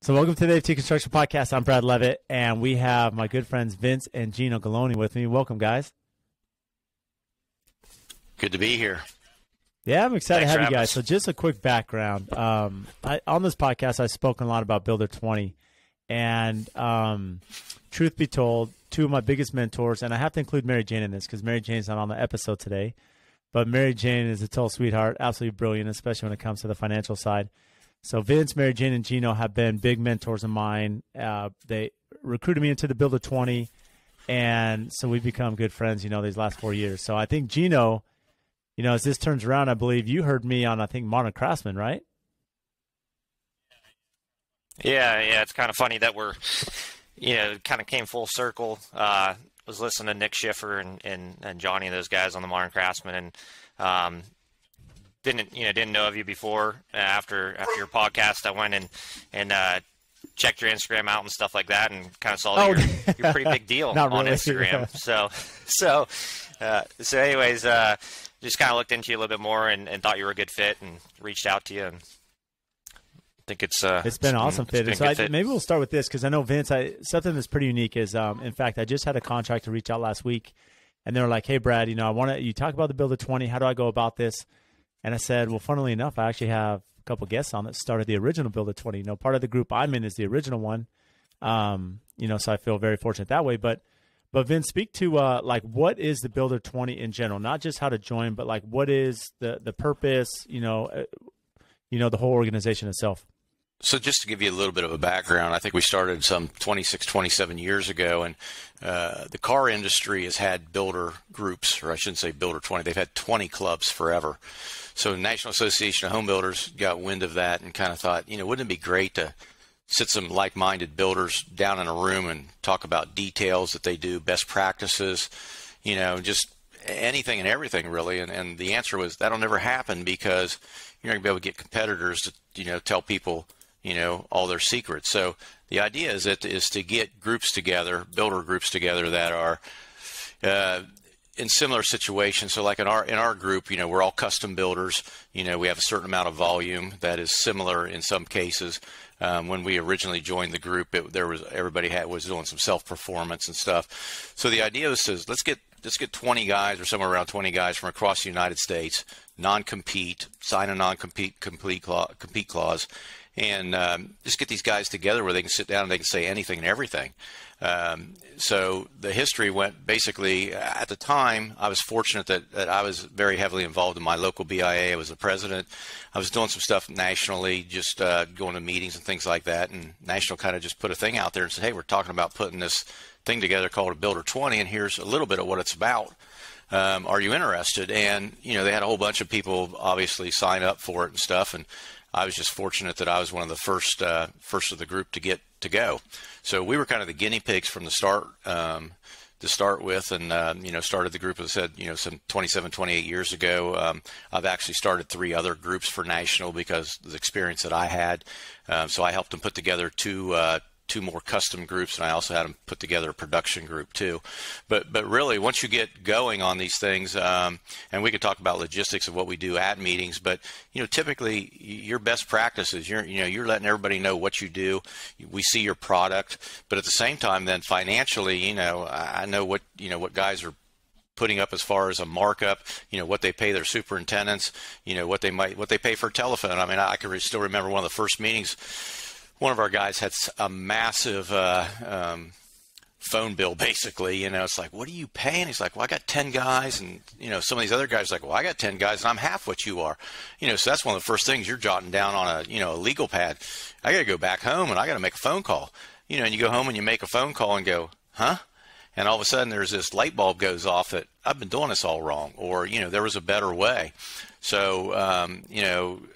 So welcome to the AFT Construction Podcast. I'm Brad Levitt, and we have my good friends Vince and Gino Ghiloni with me. Welcome, guys. Good to be here. Yeah, I'm excited Thanks to have you for guys. So just a quick background. On this podcast, I've spoken a lot about Builder 20. And truth be told, two of my biggest mentors, and I have to include Maryjane in this because Maryjane's not on the episode today, but Maryjane is a total sweetheart, absolutely brilliant, especially when it comes to the financial side. So Vince, Maryjane, and Gino have been big mentors of mine. They recruited me into the Builder 20, and so we've become good friends, these last 4 years. So I think, Gino, as this turns around, I believe you heard me on, Modern Craftsman, right? Yeah, it's kind of funny that we're, kind of came full circle. Was listening to Nick Schiffer and Johnny and those guys on the Modern Craftsman, and didn't know of you before. After your podcast, I went and checked your Instagram out and stuff like that, and kind of saw that you're a pretty big deal on really, Instagram. Yeah. So anyways, just kind of looked into you a little bit more and thought you were a good fit and reached out to you. And I think it's been an awesome fit. So maybe we'll start with this because I know Vince. Something that's pretty unique is, in fact, I just had a contractor reach out last week, and they were like, "Hey, Brad, I want you talk about the Builder 20. How do I go about this?" And I said, well, funnily enough, I actually have a couple guests on that started the original Builder 20. Part of the group I'm in is the original one. So I feel very fortunate that way. But Vince, speak to what is the Builder 20 in general? Not just how to join, but what is the purpose? The whole organization itself. So just to give you a little bit of a background, I think we started some 26, 27 years ago, and the car industry has had builder groups, or I shouldn't say Builder 20. They've had 20 clubs forever. So National Association of Home Builders got wind of that and kind of thought, wouldn't it be great to sit some like-minded builders down in a room and talk about details that they do, best practices, just anything and everything really. And the answer was that'll never happen because you're not going to be able to get competitors to, tell people, all their secrets. So the idea is to get groups together, builder groups together that are in similar situations. So like in our group, we're all custom builders. We have a certain amount of volume that is similar in some cases. When we originally joined the group, everybody was doing some self-performance and stuff. So the idea was let's get 20 guys or somewhere around 20 guys from across the United States, non-compete, sign a non-compete compete clause, and just get these guys together where they can sit down and they can say anything and everything. So the history went basically, at the time, I was fortunate that I was very heavily involved in my local BIA. I was the president. I was doing some stuff nationally, just going to meetings and things like that. And National kind of just put a thing out there and said, hey, we're talking about putting this thing together called a Builder 20, and here's a little bit of what it's about. Are you interested? And, they had a whole bunch of people obviously sign up for it and stuff. And I was just fortunate that I was one of the first of the group to get to go. So we were kind of the guinea pigs from the start to start with, and started the group, as I said, some 27, 28 years ago. I've actually started 3 other groups for National because of the experience that I had. So I helped them put together two more custom groups, and I also had them put together a production group too. But really, once you get going on these things, and we could talk about logistics of what we do at meetings, but typically your best practices, you're letting everybody know what you do. We see your product, but at the same time, then financially, I know what guys are putting up as far as a markup, what they pay their superintendents, what they pay for a telephone. I mean, I can still remember one of the first meetings. One of our guys had a massive phone bill, basically. It's like, what are you paying? He's like, well, I got 10 guys. And, some of these other guys are like, well, I got 10 guys and I'm half what you are. So that's one of the first things you're jotting down on a legal pad. I got to go back home and I got to make a phone call. And you go home and you make a phone call and go, huh? And all of a sudden there's this light bulb goes off that I've been doing this all wrong, or, there was a better way. So,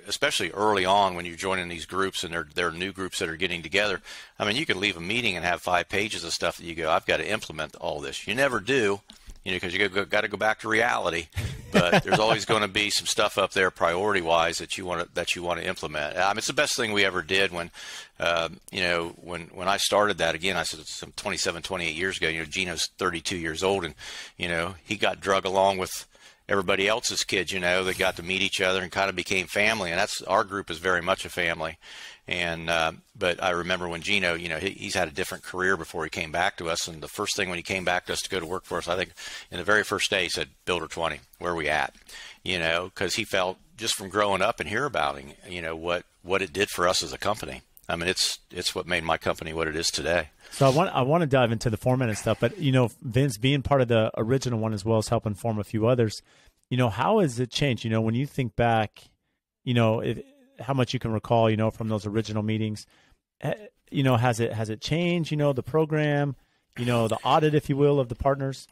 especially early on when you're joining these groups and they're new groups that are getting together, I mean, you could leave a meeting and have 5 pages of stuff that you go, I've got to implement all this. You never do, because you got to go back to reality. But there's always going to be some stuff up there priority-wise that you want to implement. I mean, it's the best thing we ever did when I started that. Again, I said some 27, 28 years ago. Gino's 32 years old, and he got drug along with everybody else's kids, that got to meet each other and kind of became family. And our group is very much a family. And but I remember when Gino, he's had a different career before he came back to us. And the first thing when he came back to us to go to work for us, I think in the very first day, he said, Builder 20, where are we at? Because he felt just from growing up and hear about it, what it did for us as a company. I mean, it's what made my company what it is today. So I want to dive into the format and stuff, but Vince being part of the original one as well as helping form a few others, how has it changed? When you think back, how much you can recall, from those original meetings, has it changed? The program, the audit, if you will, of the partners.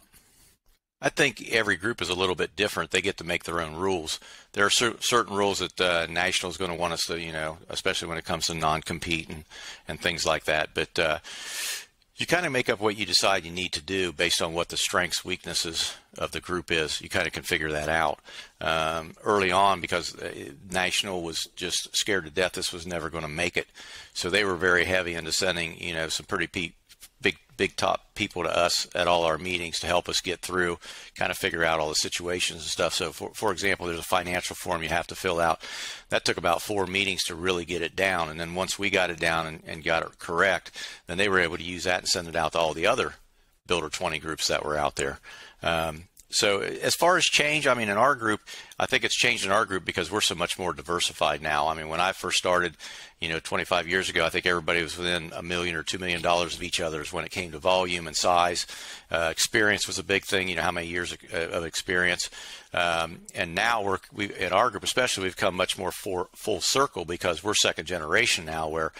I think every group is a little bit different. They get to make their own rules. There are certain rules that National is going to want us to, especially when it comes to non-compete and things like that. But you kind of make up what you decide you need to do based on what the strengths, weaknesses of the group is. You kind of can figure that out early on, because National was just scared to death this was never going to make it. So they were very heavy into sending, some pretty big top people to us at all our meetings to help us get through, kind of figure out all the situations and stuff. So for example, there's a financial form you have to fill out. That took about 4 meetings to really get it down. And then once we got it down and got it correct, then they were able to use that and send it out to all the other Builder 20 groups that were out there. So as far as change, I mean, in our group, I think it's changed in our group because we're so much more diversified now. I mean, when I first started, 25 years ago, I think everybody was within $1 million or $2 million of each other's when it came to volume and size. Experience was a big thing, how many years of experience. And now we in our group especially, we've come much more full circle because we're second generation now, where,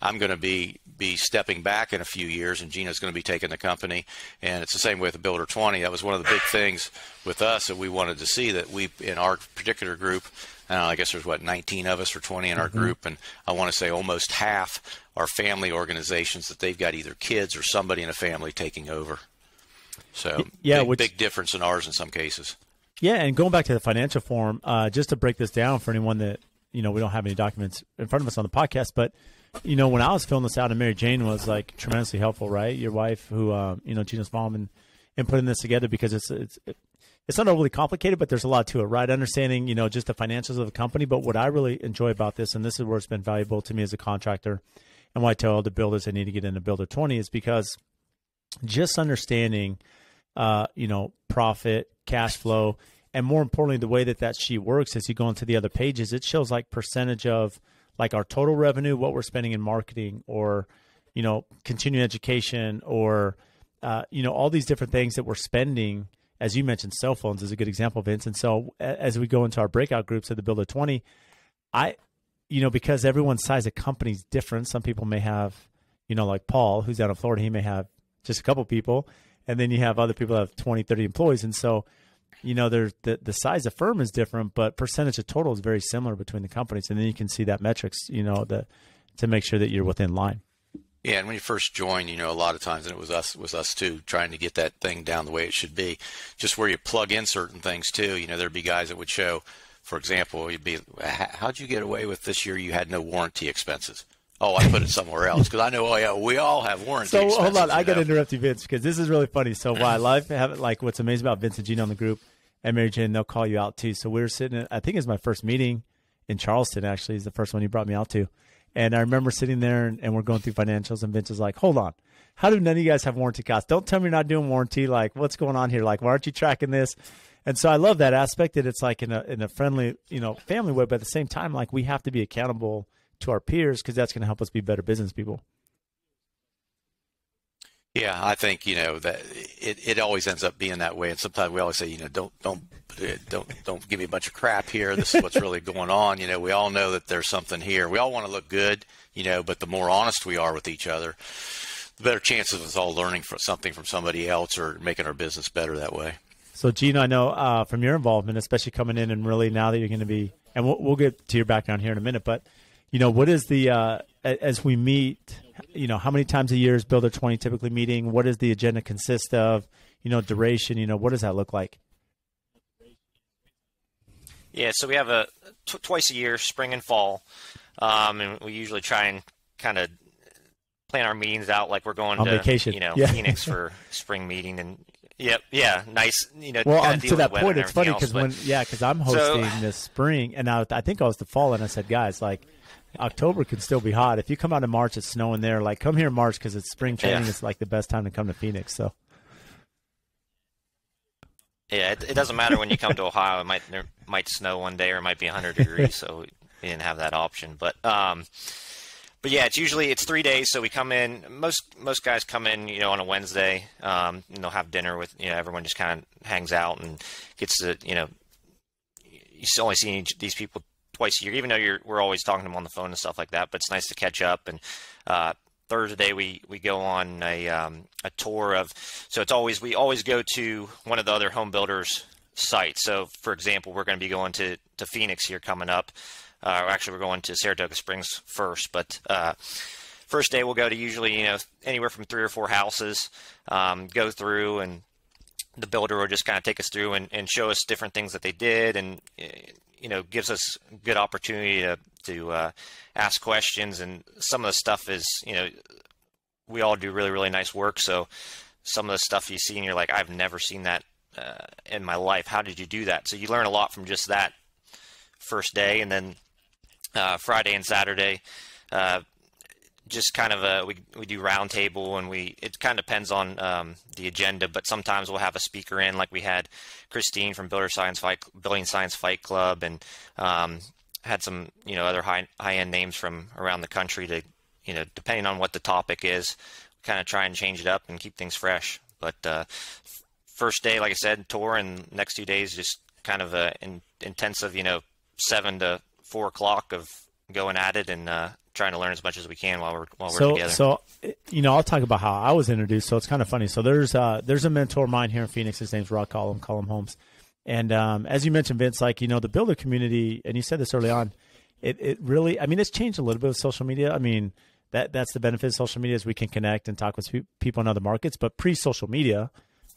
I'm going to be stepping back in a few years, and Gina's going to be taking the company. And it's the same way with the Builder 20. That was one of the big things with us that we wanted to see, that we, in our particular group, I guess there's 19 of us or 20 in our group, and I want to say almost half are family organizations that they've got either kids or somebody in a family taking over. So big difference in ours in some cases. Yeah, and going back to the financial form, just to break this down for anyone that, we don't have any documents in front of us on the podcast, but when I was filling this out, and Maryjane was like tremendously helpful, right? Your wife, who Gina's mom, and putting this together, because it's not overly complicated, but there's a lot to it, right? Understanding, just the financials of the company. But what I really enjoy about this, and this is where it's been valuable to me as a contractor, and why I tell all the builders they need to get into Builder 20, is because just understanding, profit, cash flow, and more importantly, the way that sheet works as you go into the other pages, it shows like percentage of like our total revenue, what we're spending in marketing, or, continuing education, or, all these different things that we're spending. As you mentioned, cell phones is a good example, Vince. And so as we go into our breakout groups at the Builder 20, because everyone's size of company is different. Some people may have, like Paul, who's down in Florida, he may have just a couple people. And then you have other people that have 20, 30 employees. And so, there's the size of firm is different, but percentage of total is very similar between the companies. And then you can see that metrics, to make sure that you're within line. Yeah, and when you first joined, a lot of times, and it was us too, trying to get that thing down the way it should be, just where you plug in certain things too. There'd be guys that would show, for example, you'd be, how'd you get away with this year? You had no warranty expenses. Oh, I put it somewhere else because I know, we all have warranty expenses. So hold on, I got to interrupt you, Vince, because this is really funny. So why I love like what's amazing about Vince and Gino in the group, and Maryjane, they'll call you out too. So we were sitting, I think it was my first meeting in Charleston. Actually, is the first one you brought me out to. And I remember sitting there and we're going through financials, and Vince is like, hold on, how do none of you guys have warranty costs? Don't tell me you're not doing warranty. Like, what's going on here? Like, why aren't you tracking this? And so I love that aspect, that it's like in a friendly, family way, but at the same time, like, we have to be accountable to our peers, because that's going to help us be better business people. Yeah, I think, that it always ends up being that way. And sometimes we always say, don't give me a bunch of crap here. This is what's really going on. We all know that there's something here. We all want to look good, but the more honest we are with each other, the better chances of us all learning something from somebody else or making our business better that way. So, Gino, I know from your involvement, especially coming in and really now that you're going to be, and we'll get to your background here in a minute, but, what is the, as we meet, how many times a year is Builder 20 typically meeting? What does the agenda consist of? Duration, what does that look like? Yeah, so we have twice a year, spring and fall, and we usually try and kind of plan our meetings out like we're going on to vacation. Phoenix for spring meeting, and Yep. Yeah. Nice. Well, kinda to that dealing with point, weather it's funny and because everything else, because I'm hosting this spring, and I think I was the fall, and I said, guys, like October can still be hot. If you come out in March, it's snowing there. Like, come here in March because it's spring training. Yeah. It's like the best time to come to Phoenix. So. Yeah, it doesn't matter when you come to Ohio. There might snow one day, or it might be 100 degrees, so we didn't have that option. But yeah, it's 3 days. So we come in. Most guys come in, on a Wednesday. And they'll have dinner with, everyone just kind of hangs out and gets to, you only see these people twice a year, even though we're always talking to them on the phone and stuff like that. But it's nice to catch up. And Thursday we go on a tour of. So we always go to one of the other home builders' sites. So for example, we're going to be going to Phoenix here coming up. Actually, we're going to Saratoga Springs first, but first day we'll go to usually anywhere from 3 or 4 houses. Go through, and the builder will just kind of take us through and show us different things that they did, and gives us good opportunity to ask questions. And some of the stuff is, we all do really, really nice work. So some of the stuff you see and you're like, I've never seen that in my life. How did you do that? So you learn a lot from just that first day. And then Friday and Saturday, just kind of we do round table, and it kind of depends on the agenda, but sometimes we'll have a speaker in, like we had Christine from Building Science Fight Club, and had some other high-end names from around the country to depending on what the topic is, kind of try and change it up and keep things fresh. But first day, like I said, tour, and next 2 days just kind of intensive 7 to 4 o'clock of going at it and trying to learn as much as we can while we're together. So, I'll talk about how I was introduced. So it's kind of funny. So there's a mentor of mine here in Phoenix. His name's Rod Collum Homes. And as you mentioned, Vince, like, the builder community, and you said this early on, it really, it's changed a little bit with social media. That's the benefit of social media, is we can connect and talk with people in other markets. But pre-social media,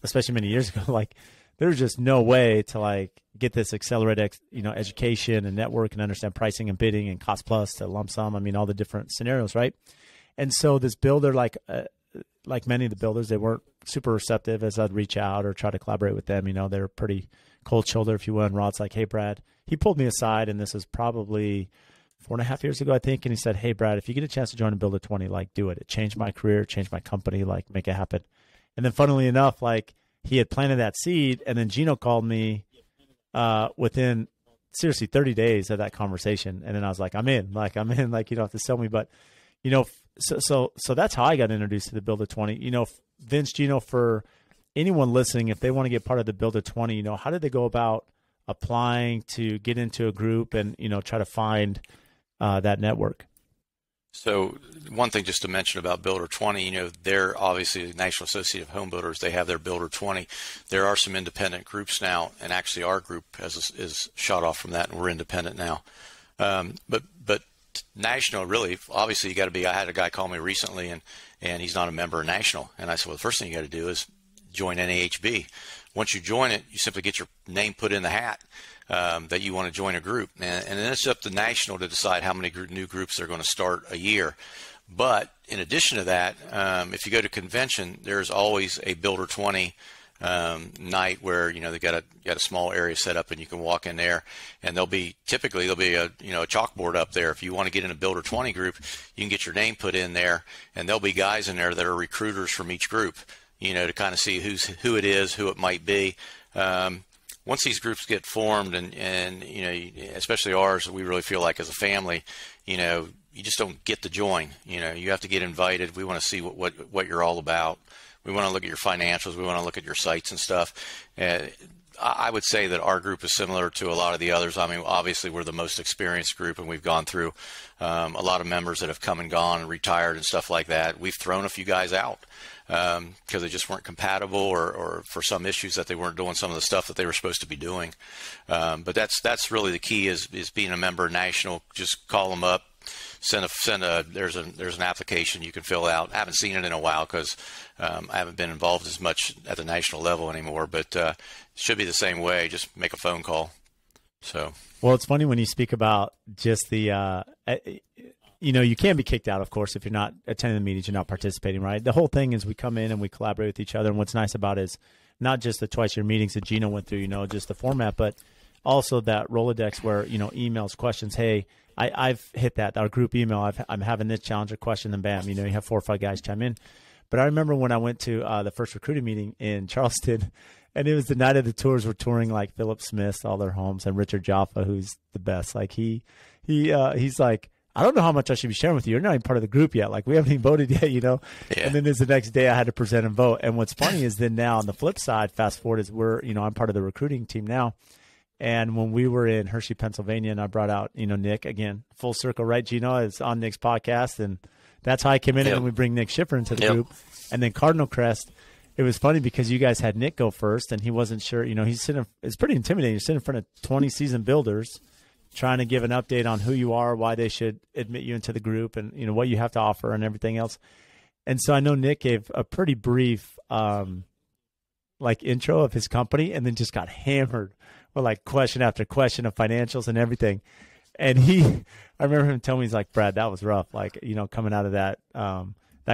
especially many years ago, like, there's just no way to like get this accelerated, education and network and understand pricing and bidding and cost plus to lump sum. All the different scenarios, right? And so this builder, like many of the builders, they weren't super receptive as I'd reach out or try to collaborate with them. They were pretty cold shoulder, if you will. And Rod's like, "Hey, Brad," he pulled me aside, and this is probably 4.5 years ago, I think. And he said, "Hey, Brad, if you get a chance to join a Builder 20, like, do it. It changed my career, changed my company, like, make it happen." And then funnily enough, like, he had planted that seed, and then Gino called me within seriously 30 days of that conversation. And then I was like, I'm in, like, you don't have to sell me. But, so that's how I got introduced to the Builder 20. Vince, Gino, for anyone listening, if they want to get part of the Builder 20, how did they go about applying to get into a group and, try to find that network? So one thing just to mention about Builder 20, they're obviously the National Association of Home Builders. They have their Builder 20. There are some independent groups now, and actually our group is shot off from that, and we're independent now. But national, really, obviously you got to be. I had a guy call me recently, and he's not a member of National, and I said, well, the first thing you got to do is join NAHB. Once you join it, you simply get your name put in the hat. That you want to join a group, and then it's up to National to decide how many new groups they're going to start a year. But in addition to that, if you go to convention, there's always a Builder 20 night where they got a small area set up, and you can walk in there, and there'll be a chalkboard up there. If you want to get in a Builder 20 group, you can get your name put in there, and there'll be guys in there that are recruiters from each group, to kind of see who it is, who it might be. Once these groups get formed, and especially ours, we really feel like as a family, you just don't get to join. You have to get invited. We want to see what you're all about. We want to look at your financials. We want to look at your sites and stuff. I would say that our group is similar to a lot of the others. Obviously, we're the most experienced group, and we've gone through a lot of members that have come and gone and retired and stuff like that. We've thrown a few guys out because they just weren't compatible, or for some issues that they weren't doing some of the stuff that they were supposed to be doing. But that's really the key is being a member of National. Just call them up. There's an application you can fill out. I haven't seen it in a while because I haven't been involved as much at the national level anymore, but it should be the same way. Just make a phone call. Well, it's funny when you speak about just the, you can be kicked out, of course, if you're not attending the meetings, you're not participating, right? The whole thing is we come in and we collaborate with each other. And what's nice about it is not just the twice-a-year meetings that Gino went through, you know, just the format, but also that Rolodex where, you know, emails, questions. Hey, I've hit that, our group email. I'm having this challenge or question, and bam, you know, you have 4 or 5 guys chime in. But I remember when I went to the first recruiting meeting in Charleston, and it was the night of the tours. We're touring like Philip Smith's, all their homes, and Richard Jaffa, who's the best. Like he's like, I don't know how much I should be sharing with you. You're not even part of the group yet. Like we haven't even voted yet, you know? Yeah. And then there's the next day I had to present and vote. And what's funny is then now on the flip side, fast forward is I'm part of the recruiting team now. And when we were in Hershey, Pennsylvania, and I brought out, you know, Nick, again, full circle, right, Gino? It's on Nick's podcast. And that's how I came in, and we bring Nick Schiffer into the group. And then Cardinal Crest, it was funny because you guys had Nick go first, and he wasn't sure. You know, it's pretty intimidating. You're sitting in front of 20 seasoned builders trying to give an update on who you are, why they should admit you into the group, and, you know, what you have to offer and everything else. And so I know Nick gave a pretty brief intro of his company, and then just got hammered with like question after question of financials and everything. And I remember him telling me, he's like, Brad, that was rough. Like, you know, coming out of that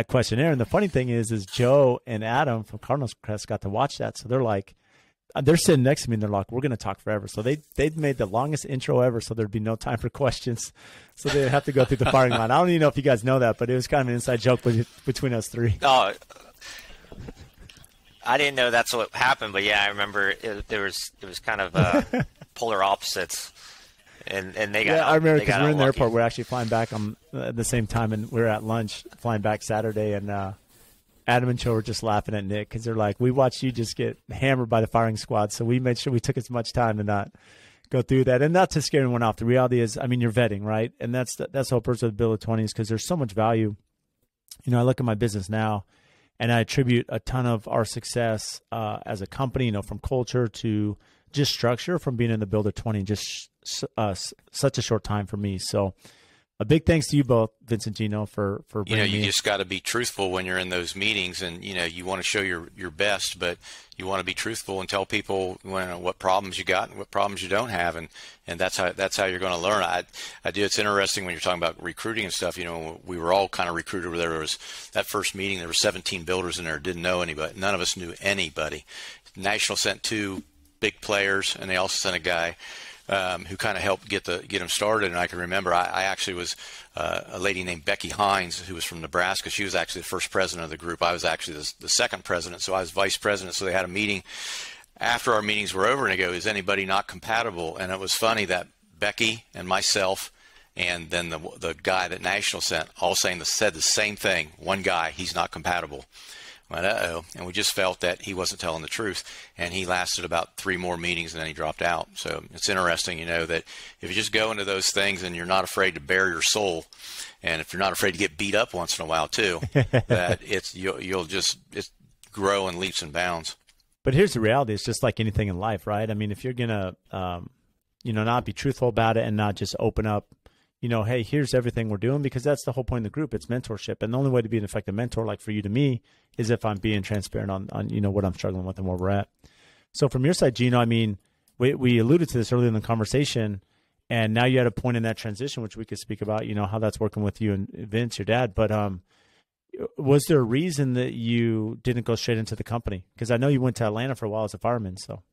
questionnaire. And the funny thing is Joe and Adam from Cardinals Crest got to watch that. So they're sitting next to me and they're like, we're going to talk forever. So they'd made the longest intro ever. So there'd be no time for questions. So they'd have to go through the firing line. I don't even know if you guys know that, but it was kind of an inside joke between us 3. Oh, I didn't know that's what happened, but yeah, I remember it was kind of polar opposites, and they got. Yeah, I remember because we're in the airport. We're actually flying back at the same time, and we're at lunch flying back Saturday, and Adam and Joe were just laughing at Nick because they're like, "We watched you just get hammered by the firing squad, so we made sure we took as much time to not go through that, and not to scare anyone off. The reality is, I mean, you're vetting, right? And that's the whole purpose of the Bill of 20s because there's so much value. You know, I look at my business now. And I attribute a ton of our success as a company, you know, from culture to just structure, from being in the Builder 20, just such a short time for me. So a big thanks to you both, Vince and Gino, for bringing me. You just got to be truthful when you're in those meetings, and you know you want to show your best, but you want to be truthful and tell people what problems you got and what problems you don't have, and that's how you're going to learn. I do. It's interesting when you're talking about recruiting and stuff. You know, we were all kind of recruited. There was that first meeting. There were 17 builders in there. Didn't know anybody. None of us knew anybody. National sent 2 big players, and they also sent a guy who kind of helped get them started. And I can remember I actually was a lady named Becky Hines, who was from Nebraska. She was actually the first president of the group. I was actually the second president, so I was vice president. So they had a meeting after our meetings were over, and they go, "Is anybody not compatible?" And it was funny that Becky and myself and then the guy that National sent all said the same thing. One guy, he's not compatible. Went, uh-oh. And we just felt that he wasn't telling the truth. And he lasted about 3 more meetings, and then he dropped out. So it's interesting, you know, that if you just go into those things and you're not afraid to bare your soul, and if you're not afraid to get beat up once in a while too, that you'll just grow in leaps and bounds. But here's the reality. It's just like anything in life, right? I mean, if you're going to, not be truthful about it and not just open up, you know, hey, here's everything we're doing, because that's the whole point of the group. It's mentorship. And the only way to be an effective mentor, like for you to me, is if I'm being transparent on you know, what I'm struggling with and where we're at. So from your side, Gino, I mean, we alluded to this earlier in the conversation, and now you had a point in that transition, which we could speak about, you know, how that's working with you and Vince, your dad. But was there a reason that you didn't go straight into the company? Because I know you went to Atlanta for a while as a fireman. So.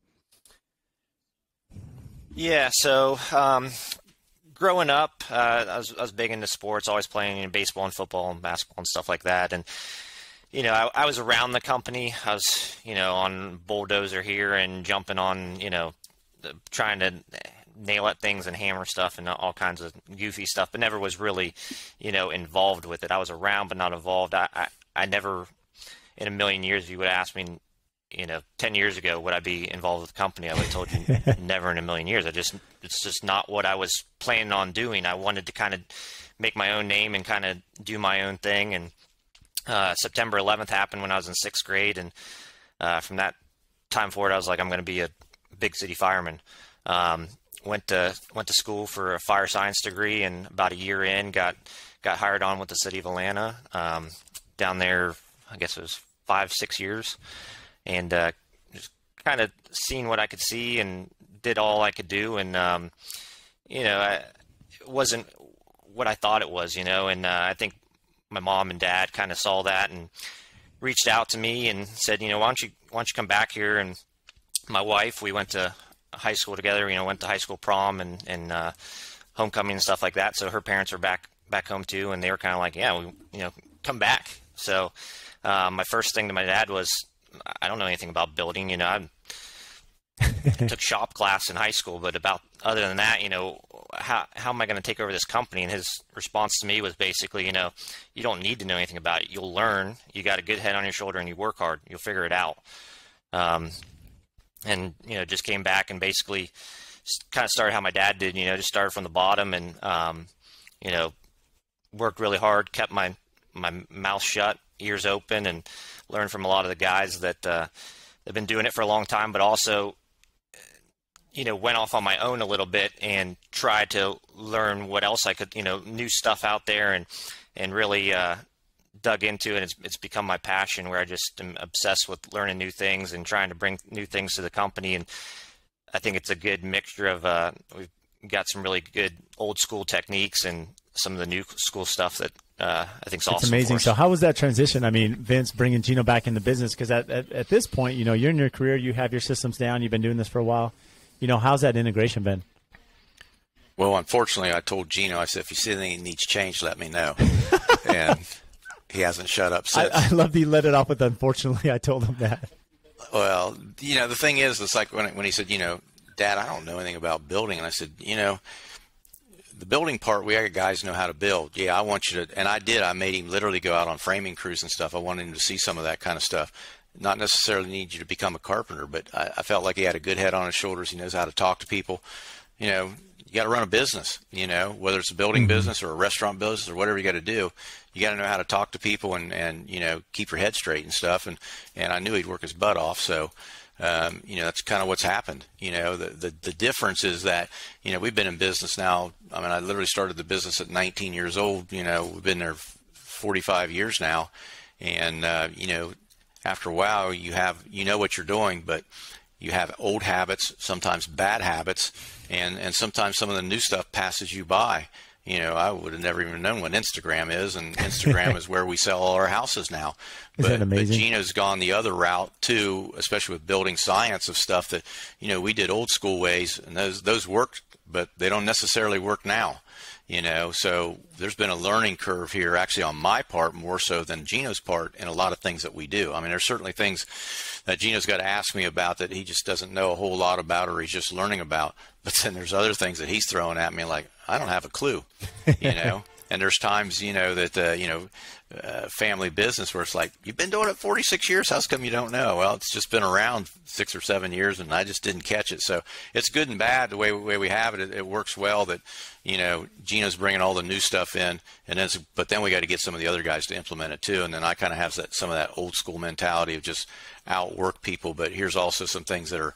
Yeah. So growing up, I was big into sports, always playing baseball and football and basketball and stuff like that. And, you know, I was around the company. I was, you know, on bulldozer here and jumping on, you know, trying to nail at things and hammer stuff and all kinds of goofy stuff, but never was really, you know, involved with it. I was around, but not involved. I never, in a million years, if you would ask me, you know, 10 years ago, would I be involved with the company? I would have told you never in a million years. It's just not what I was planning on doing. I wanted to kind of make my own name and kind of do my own thing. And September 11th happened when I was in 6th grade. And from that time forward, I was like, I'm going to be a big city fireman. Went to school for a fire science degree, and about a year in, got hired on with the city of Atlanta. Down there, I guess it was 5-6 years, and just kind of seen what I could see and did all I could do. And you know, it wasn't what I thought it was, you know. And I think my mom and dad kind of saw that and reached out to me and said, you know, why don't you come back here? And my wife, we went to high school together, went to high school prom and homecoming and stuff like that. So her parents are back home too. And they were kind of like, yeah, come back. So my first thing to my dad was, I don't know anything about building. I took shop class in high school, but other than that, how am I going to take over this company? And his response to me was basically, you don't need to know anything about it. You'll learn. You got a good head on your shoulder and you work hard. You'll figure it out. And, just came back and basically kind of started how my dad did, just started from the bottom and, worked really hard, kept my mouth shut, ears open, and learned from a lot of the guys that have been doing it for a long time, but also, went off on my own a little bit and tried to learn what else I could, new stuff out there and really dug into it. It's become my passion where I just am obsessed with learning new things and trying to bring new things to the company. And I think it's a good mixture of, we've got some really good old school techniques and some of the new school stuff that I think is awesome. It's amazing. So how was that transition? I mean, Vince bringing Gino back in the business, because at this point, you're in your career, you have your systems down, you've been doing this for a while. How's that integration been? Well, unfortunately, I told Gino, I said, if you see anything needs changed, let me know. And he hasn't shut up since. I love that you let it off with unfortunately. I told him that. Well, the thing is, it's like when he said, Dad, I don't know anything about building. And I said, the building part, we got guys know how to build. Yeah, I want you to, and I did. I made him literally go out on framing crews and stuff. I wanted him to see some of that kind of stuff. Not necessarily need you to become a carpenter, but I felt like he had a good head on his shoulders. He knows how to talk to people. You got to run a business, whether it's a building business or a restaurant business or whatever you got to do. You got to know how to talk to people and keep your head straight and stuff. And I knew he'd work his butt off. So, that's kind of what's happened. The difference is that, we've been in business now. I mean, I literally started the business at 19 years old. We've been there 45 years now. And, after a while, you know what you're doing, but you have old habits, sometimes bad habits, and sometimes some of the new stuff passes you by. I would have never even known what Instagram is, and Instagram is where we sell all our houses now. Isn't that amazing? But Gino's gone the other route too, especially with building science of stuff that, we did old school ways, and those worked, but they don't necessarily work now. So there's been a learning curve here, actually on my part more so than Gino's part in a lot of things that we do. I mean, there's certainly things that Gino's got to ask me about that he just doesn't know a whole lot about or he's just learning about. But then there's other things that he's throwing at me like, I don't have a clue, And there's times, that, family business where it's like, you've been doing it 46 years. How's come you don't know? Well, it's just been around 6 or 7 years and I just didn't catch it. So it's good and bad the way we have it. It works well that, Gino's bringing all the new stuff in, but then we got to get some of the other guys to implement it too. And then I kind of have some of that old school mentality of just outwork people. But here's also some things that are,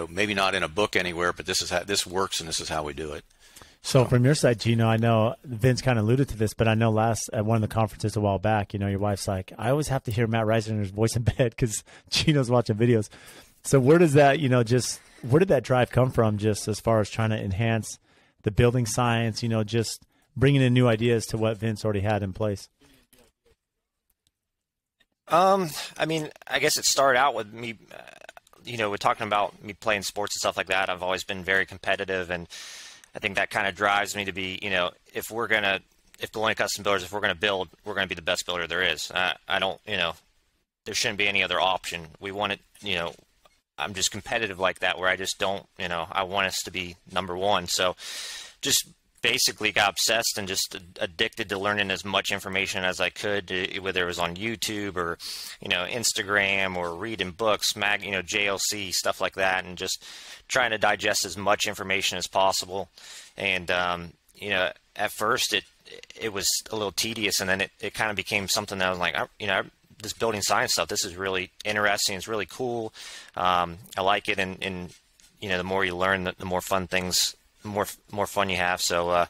maybe not in a book anywhere, but this works and this is how we do it. So from your side, Gino, I know Vince kind of alluded to this, but I know at one of the conferences a while back, your wife's like, I always have to hear Matt Reiser's voice in bed because Gino's watching videos. So where does that, where did that drive come from, just as far as trying to enhance the building science, just bringing in new ideas to what Vince already had in place? I mean, I guess it started out with me, we're talking about me playing sports and stuff like that. I've always been very competitive, and I think that kind of drives me to be, if Ghiloni Custom Builders, if we're going to build, we're going to be the best builder there is. I don't, there shouldn't be any other option. We want it, I'm just competitive like that where I just don't, I want us to be number one. So just basically got obsessed and just addicted to learning as much information as I could, whether it was on YouTube or, Instagram or reading books, JLC, stuff like that, and just trying to digest as much information as possible. And, at first it was a little tedious, and then it kind of became something that I was like, this building science stuff, this is really interesting. It's really cool. I like it. And the more you learn, the more fun things, more fun you have. So,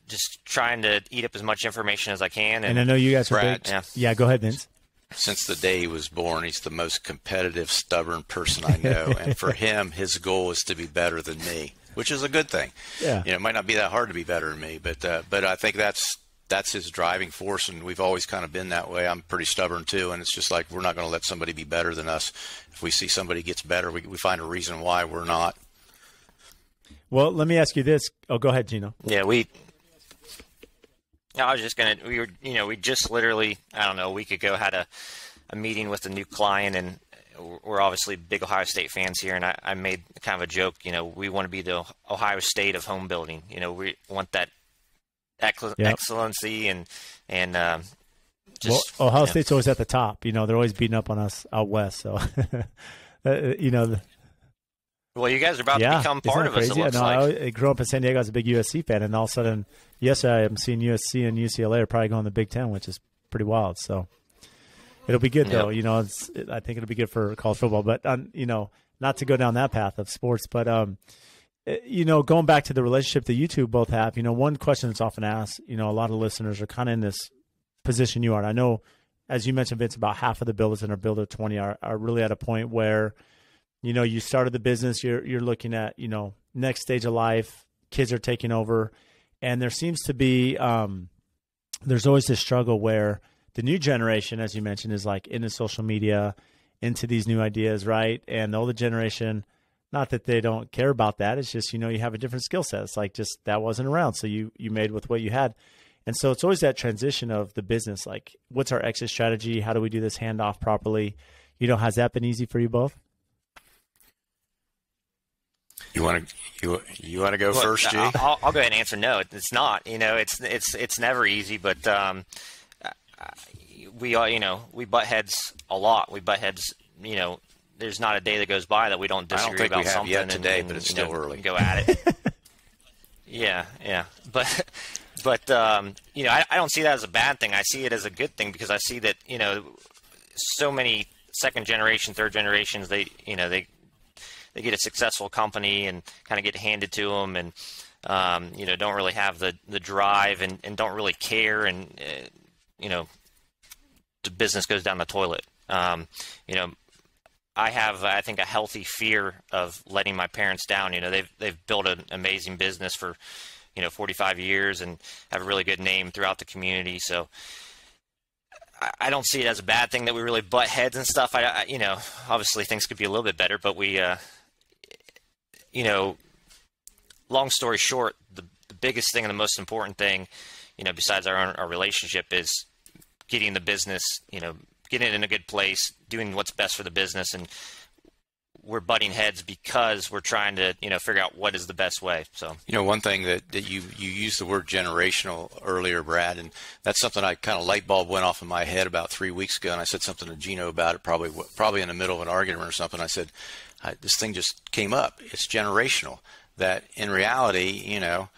just trying to eat up as much information as I can. And I know you guys are Brad, big. Yeah, go ahead, Vince. Since the day he was born, he's the most competitive, stubborn person I know. And for him, his goal is to be better than me, which is a good thing. Yeah. It might not be that hard to be better than me, but I think that's that's his driving force, and we've always kind of been that way. I'm pretty stubborn too, and it's just like we're not going to let somebody be better than us. If we see somebody gets better, we find a reason why we're not. Well, let me ask you this. Oh, go ahead, Gino. Yeah, I was just we just literally, I don't know, a week ago had a meeting with a new client, and we're obviously big Ohio State fans here, and I made kind of a joke, we want to be the Ohio State of home building. We want that excellency and just. Well, Ohio State's always at the top. They're always beating up on us out west. So, well, you guys are about to become part of us. It looks like. I grew up in San Diego as a big USC fan, and all of a sudden, yesterday I'm seeing USC and UCLA are probably going to the Big Ten, which is pretty wild. So it'll be good, though. I think it'll be good for college football. But not to go down that path of sports, but going back to the relationship that you two both have. One question that's often asked. A lot of listeners are kind of in this position you are. And I know, as you mentioned, Vince, about half of the builders in our Builder 20 are really at a point where. You started the business, you're looking at, next stage of life, kids are taking over. And there seems to be, there's always this struggle where the new generation, as you mentioned, is like into social media, into these new ideas, right? And the older generation, not that they don't care about that. It's just, you have a different skill set. It's like just that wasn't around. So you made with what you had. And so it's always that transition of the business. Like, what's our exit strategy? How do we do this handoff properly? Has that been easy for you both? You want to go first, G? I'll go ahead and answer. No, it's not. It's never easy, but we butt heads a lot. We butt heads. There's not a day that goes by that we don't disagree about something. I don't think we have yet today, but it's still early. Go at it. Yeah, but I don't see that as a bad thing. I see it as a good thing because I see that so many second generation, third generations, they get a successful company and kind of get handed to them, and don't really have the drive and don't really care, and the business goes down the toilet. I have, I think, a healthy fear of letting my parents down. They've built an amazing business for 45 years and have a really good name throughout the community. So I don't see it as a bad thing that we really butt heads and stuff. Obviously things could be a little bit better, but we long story short, the biggest thing and the most important thing, besides our relationship is getting the business, getting it in a good place, doing what's best for the business. And we're butting heads because we're trying to, figure out what is the best way. So, one thing that you used the word generational earlier, Brad, and that's something I kind of light bulb went off in my head about 3 weeks ago. And I said something to Gino about it, probably in the middle of an argument or something. I said, this thing just came up. It's generational. That in reality, I'm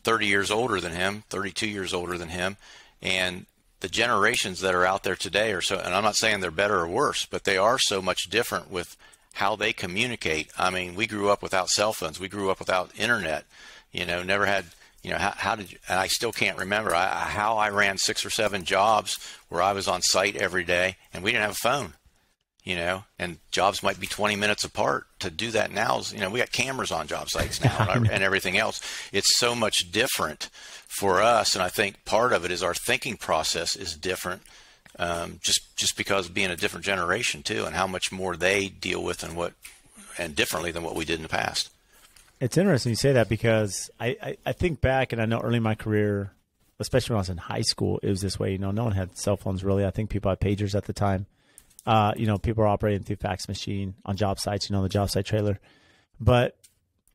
30 years older than him, 32 years older than him, and the generations that are out there today are so, and I'm not saying they're better or worse, but they are so much different with how they communicate. I mean, we grew up without cell phones. We grew up without internet, never had, how did you, and I still can't remember how I ran 6 or 7 jobs where I was on site every day and we didn't have a phone. And jobs might be 20 minutes apart. To do that now, we got cameras on job sites now and everything else. It's so much different for us. And I think part of it is our thinking process is different, just because of being a different generation too, and how much more they deal with and differently than what we did in the past. It's interesting you say that because I think back, and I know early in my career, especially when I was in high school, it was this way. No one had cell phones really. I think people had pagers at the time. People are operating through fax machine on job sites, the job site trailer. But,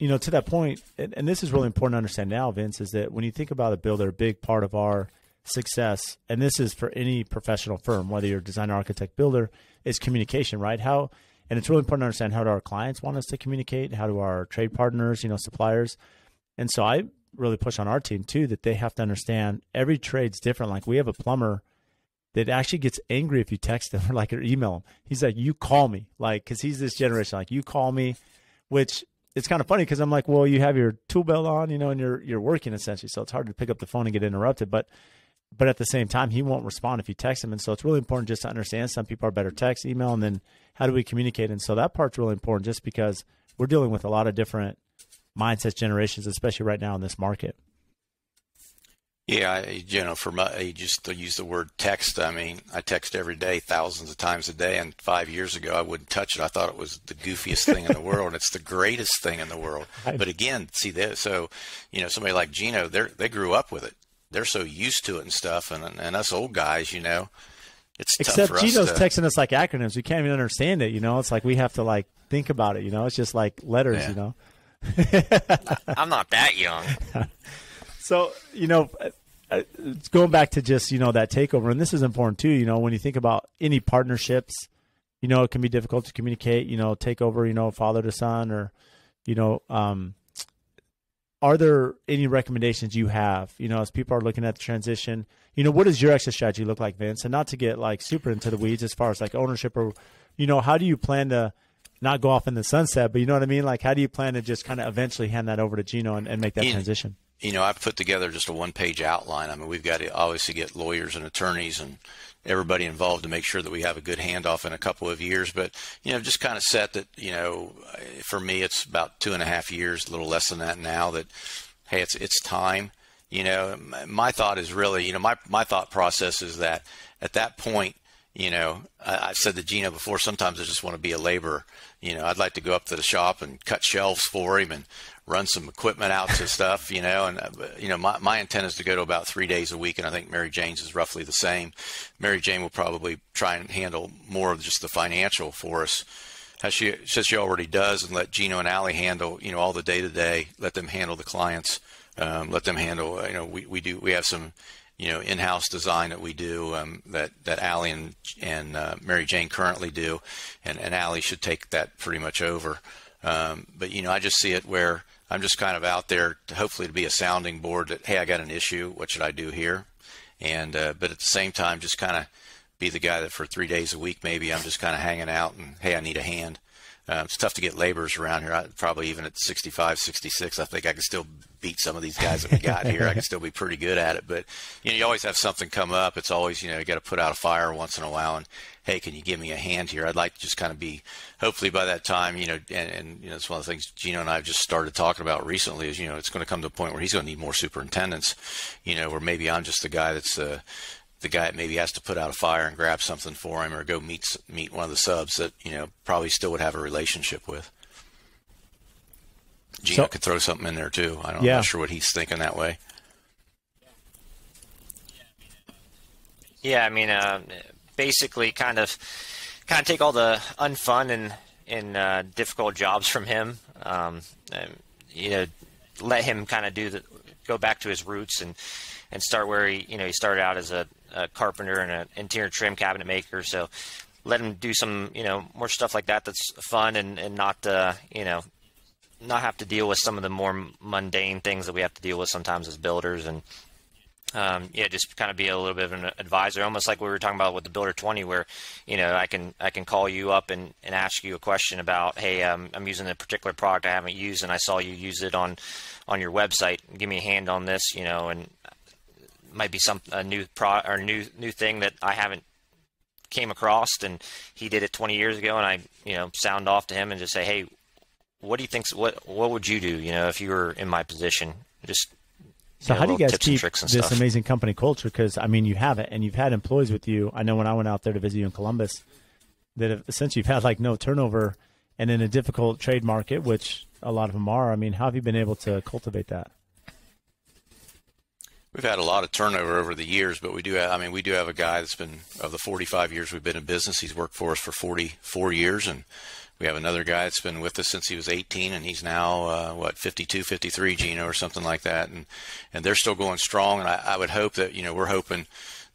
to that point, and this is really important to understand now, Vince, is that when you think about a builder, a big part of our success, and this is for any professional firm, whether you're a designer, architect, builder, is communication, right? And it's really important to understand how do our clients want us to communicate? How do our trade partners, suppliers? And so I really push on our team too, that they have to understand every trade's different. Like we have a plumber that actually gets angry if you text him or email him. He's like, you call me, because he's this generation, you call me, which it's kind of funny because I'm like, well, you have your tool belt on, and you're working essentially. So it's hard to pick up the phone and get interrupted. But at the same time, he won't respond if you text him. And so it's really important just to understand some people are better text, email, and then how do we communicate? And so that part's really important just because we're dealing with a lot of different mindsets, generations, especially right now in this market. Yeah, you just to use the word text. I mean, I text every day, thousands of times a day. And 5 years ago, I wouldn't touch it. I thought it was the goofiest thing in the world. And it's the greatest thing in the world. But again, see that. So, somebody like Gino, they grew up with it. They're so used to it and stuff. And us old guys, it's tough except for us Gino's texting us like acronyms. We can't even understand it. It's like we have to like think about it. It's just like letters. Yeah. I'm not that young. So, going back to just, that takeover, and this is important too, when you think about any partnerships, it can be difficult to communicate, take over, father to son, or, are there any recommendations you have, as people are looking at the transition, what does your exit strategy look like, Vince? And not to get like super into the weeds as far as like ownership or, how do you plan to not go off in the sunset, but you know what I mean? Like, how do you plan to just kind of eventually hand that over to Gino and make that transition? I've put together just a one-page outline. I mean, we've got to obviously get lawyers and attorneys and everybody involved to make sure that we have a good handoff in a couple of years. But, just kind of set that, for me, it's about 2.5 years, a little less than that now, that, hey, it's time. My thought is really, my thought process is that at that point, I've said to Gino before, sometimes I just want to be a laborer. I'd like to go up to the shop and cut shelves for him and run some equipment out to stuff, my intent is to go to about 3 days a week. And I think Maryjane's is roughly the same. Maryjane will probably try and handle more of just the financial for us, as she says she already does, and let Gino and Allie handle, all the day to day, let them handle the clients, let them handle, we have some, in-house design that we do, that Allie and Maryjane currently do. And Allie should take that pretty much over. But, I just see it where I'm just kind of out there to hopefully to be a sounding board that, hey, I got an issue. What should I do here? And, but at the same time, just kind of be the guy that for 3 days a week, maybe I'm just kind of hanging out and, hey, I need a hand. It's tough to get laborers around here. Probably even at 65, 66, I think I can still beat some of these guys that we got here. I can still be pretty good at it. But, you always have something come up. It's always, you got to put out a fire once in a while. And, hey, can you give me a hand here? I'd like to just kind of be, hopefully by that time, and it's one of the things Gino and I have just started talking about recently is, it's going to come to a point where he's going to need more superintendents, where maybe I'm just the guy that's the guy that maybe has to put out a fire and grab something for him or go meet one of the subs that, probably still would have a relationship with. Gino could throw something in there too. I'm not sure what he's thinking that way. Yeah, I mean, basically kind of take all the unfun and difficult jobs from him. Let him kind of go back to his roots and start where he started out as a carpenter and an interior trim cabinet maker. So let him do some more stuff like that that's fun and not not have to deal with some of the more mundane things that we have to deal with sometimes as builders. And just kind of be a little bit of an advisor, almost like we were talking about with the Builder 20, where I can call you up and ask you a question about, hey, I'm using a particular product I haven't used and I saw you use it on your website. Give me a hand on this, and it might be a new thing that I haven't came across, and he did it 20 years ago, and I sound off to him and just say, hey, what do you think? What would you do? If you were in my position? Just so how do you guys keep this amazing company culture? Because I mean, you have it, and you've had employees with you. I know when I went out there to visit you in Columbus, that essentially you've had like no turnover, and in a difficult trade market, which a lot of them are. I mean, how have you been able to cultivate that? We've had a lot of turnover over the years, but we do have a guy that's been, of the 45 years we've been in business, he's worked for us for 44 years. And we have another guy that's been with us since he was 18, and he's now, 52, 53, Gino, or something like that. And they're still going strong. And I would hope that, we're hoping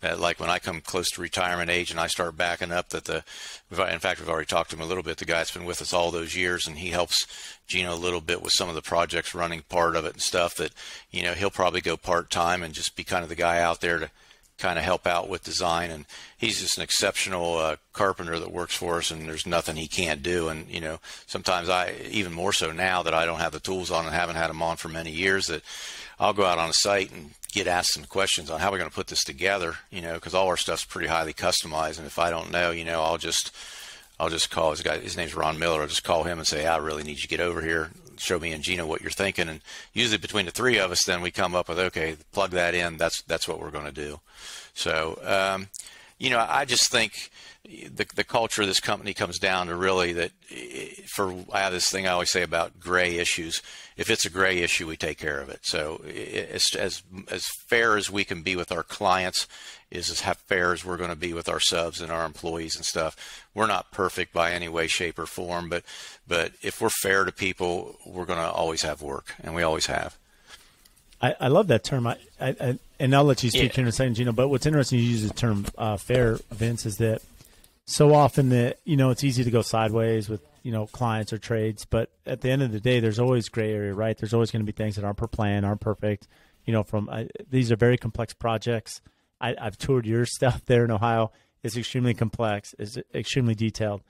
that like when I come close to retirement age and I start backing up, that in fact, we've already talked to him a little bit. The guy that's been with us all those years, and he helps Gino a little bit with some of the projects, running part of it and stuff, that, he'll probably go part-time and just be kind of the guy out there to kind of help out with design. And he's just an exceptional carpenter that works for us, and there's nothing he can't do. And, sometimes even more so now that I don't have the tools on and haven't had them on for many years, that I'll go out on a site and get asked some questions on how we're going to put this together, because all our stuff's pretty highly customized. And if I don't know, I'll just call his name's Ron Miller. I'll just call him and say, I really need you to get over here. Show me and Gino what you're thinking. And usually between the three of us, then we come up with, okay, plug that in. That's what we're going to do. So, I just think the culture of this company comes down to really that I have this thing I always say about gray issues. If it's a gray issue, we take care of it. So it's as fair as we can be with our clients is as fair as we're going to be with our subs and our employees and stuff. We're not perfect by any way, shape, or form, but if we're fair to people, we're going to always have work, and we always have. I love that term. And I'll let you speak here in a second, Gino. But what's interesting, you use the term fair, Vince, is that so often that, it's easy to go sideways with, clients or trades. But at the end of the day, there's always gray area, right? There's always going to be things that aren't per plan, aren't perfect. These are very complex projects. I've toured your stuff there in Ohio. It's extremely complex. It's extremely detailed.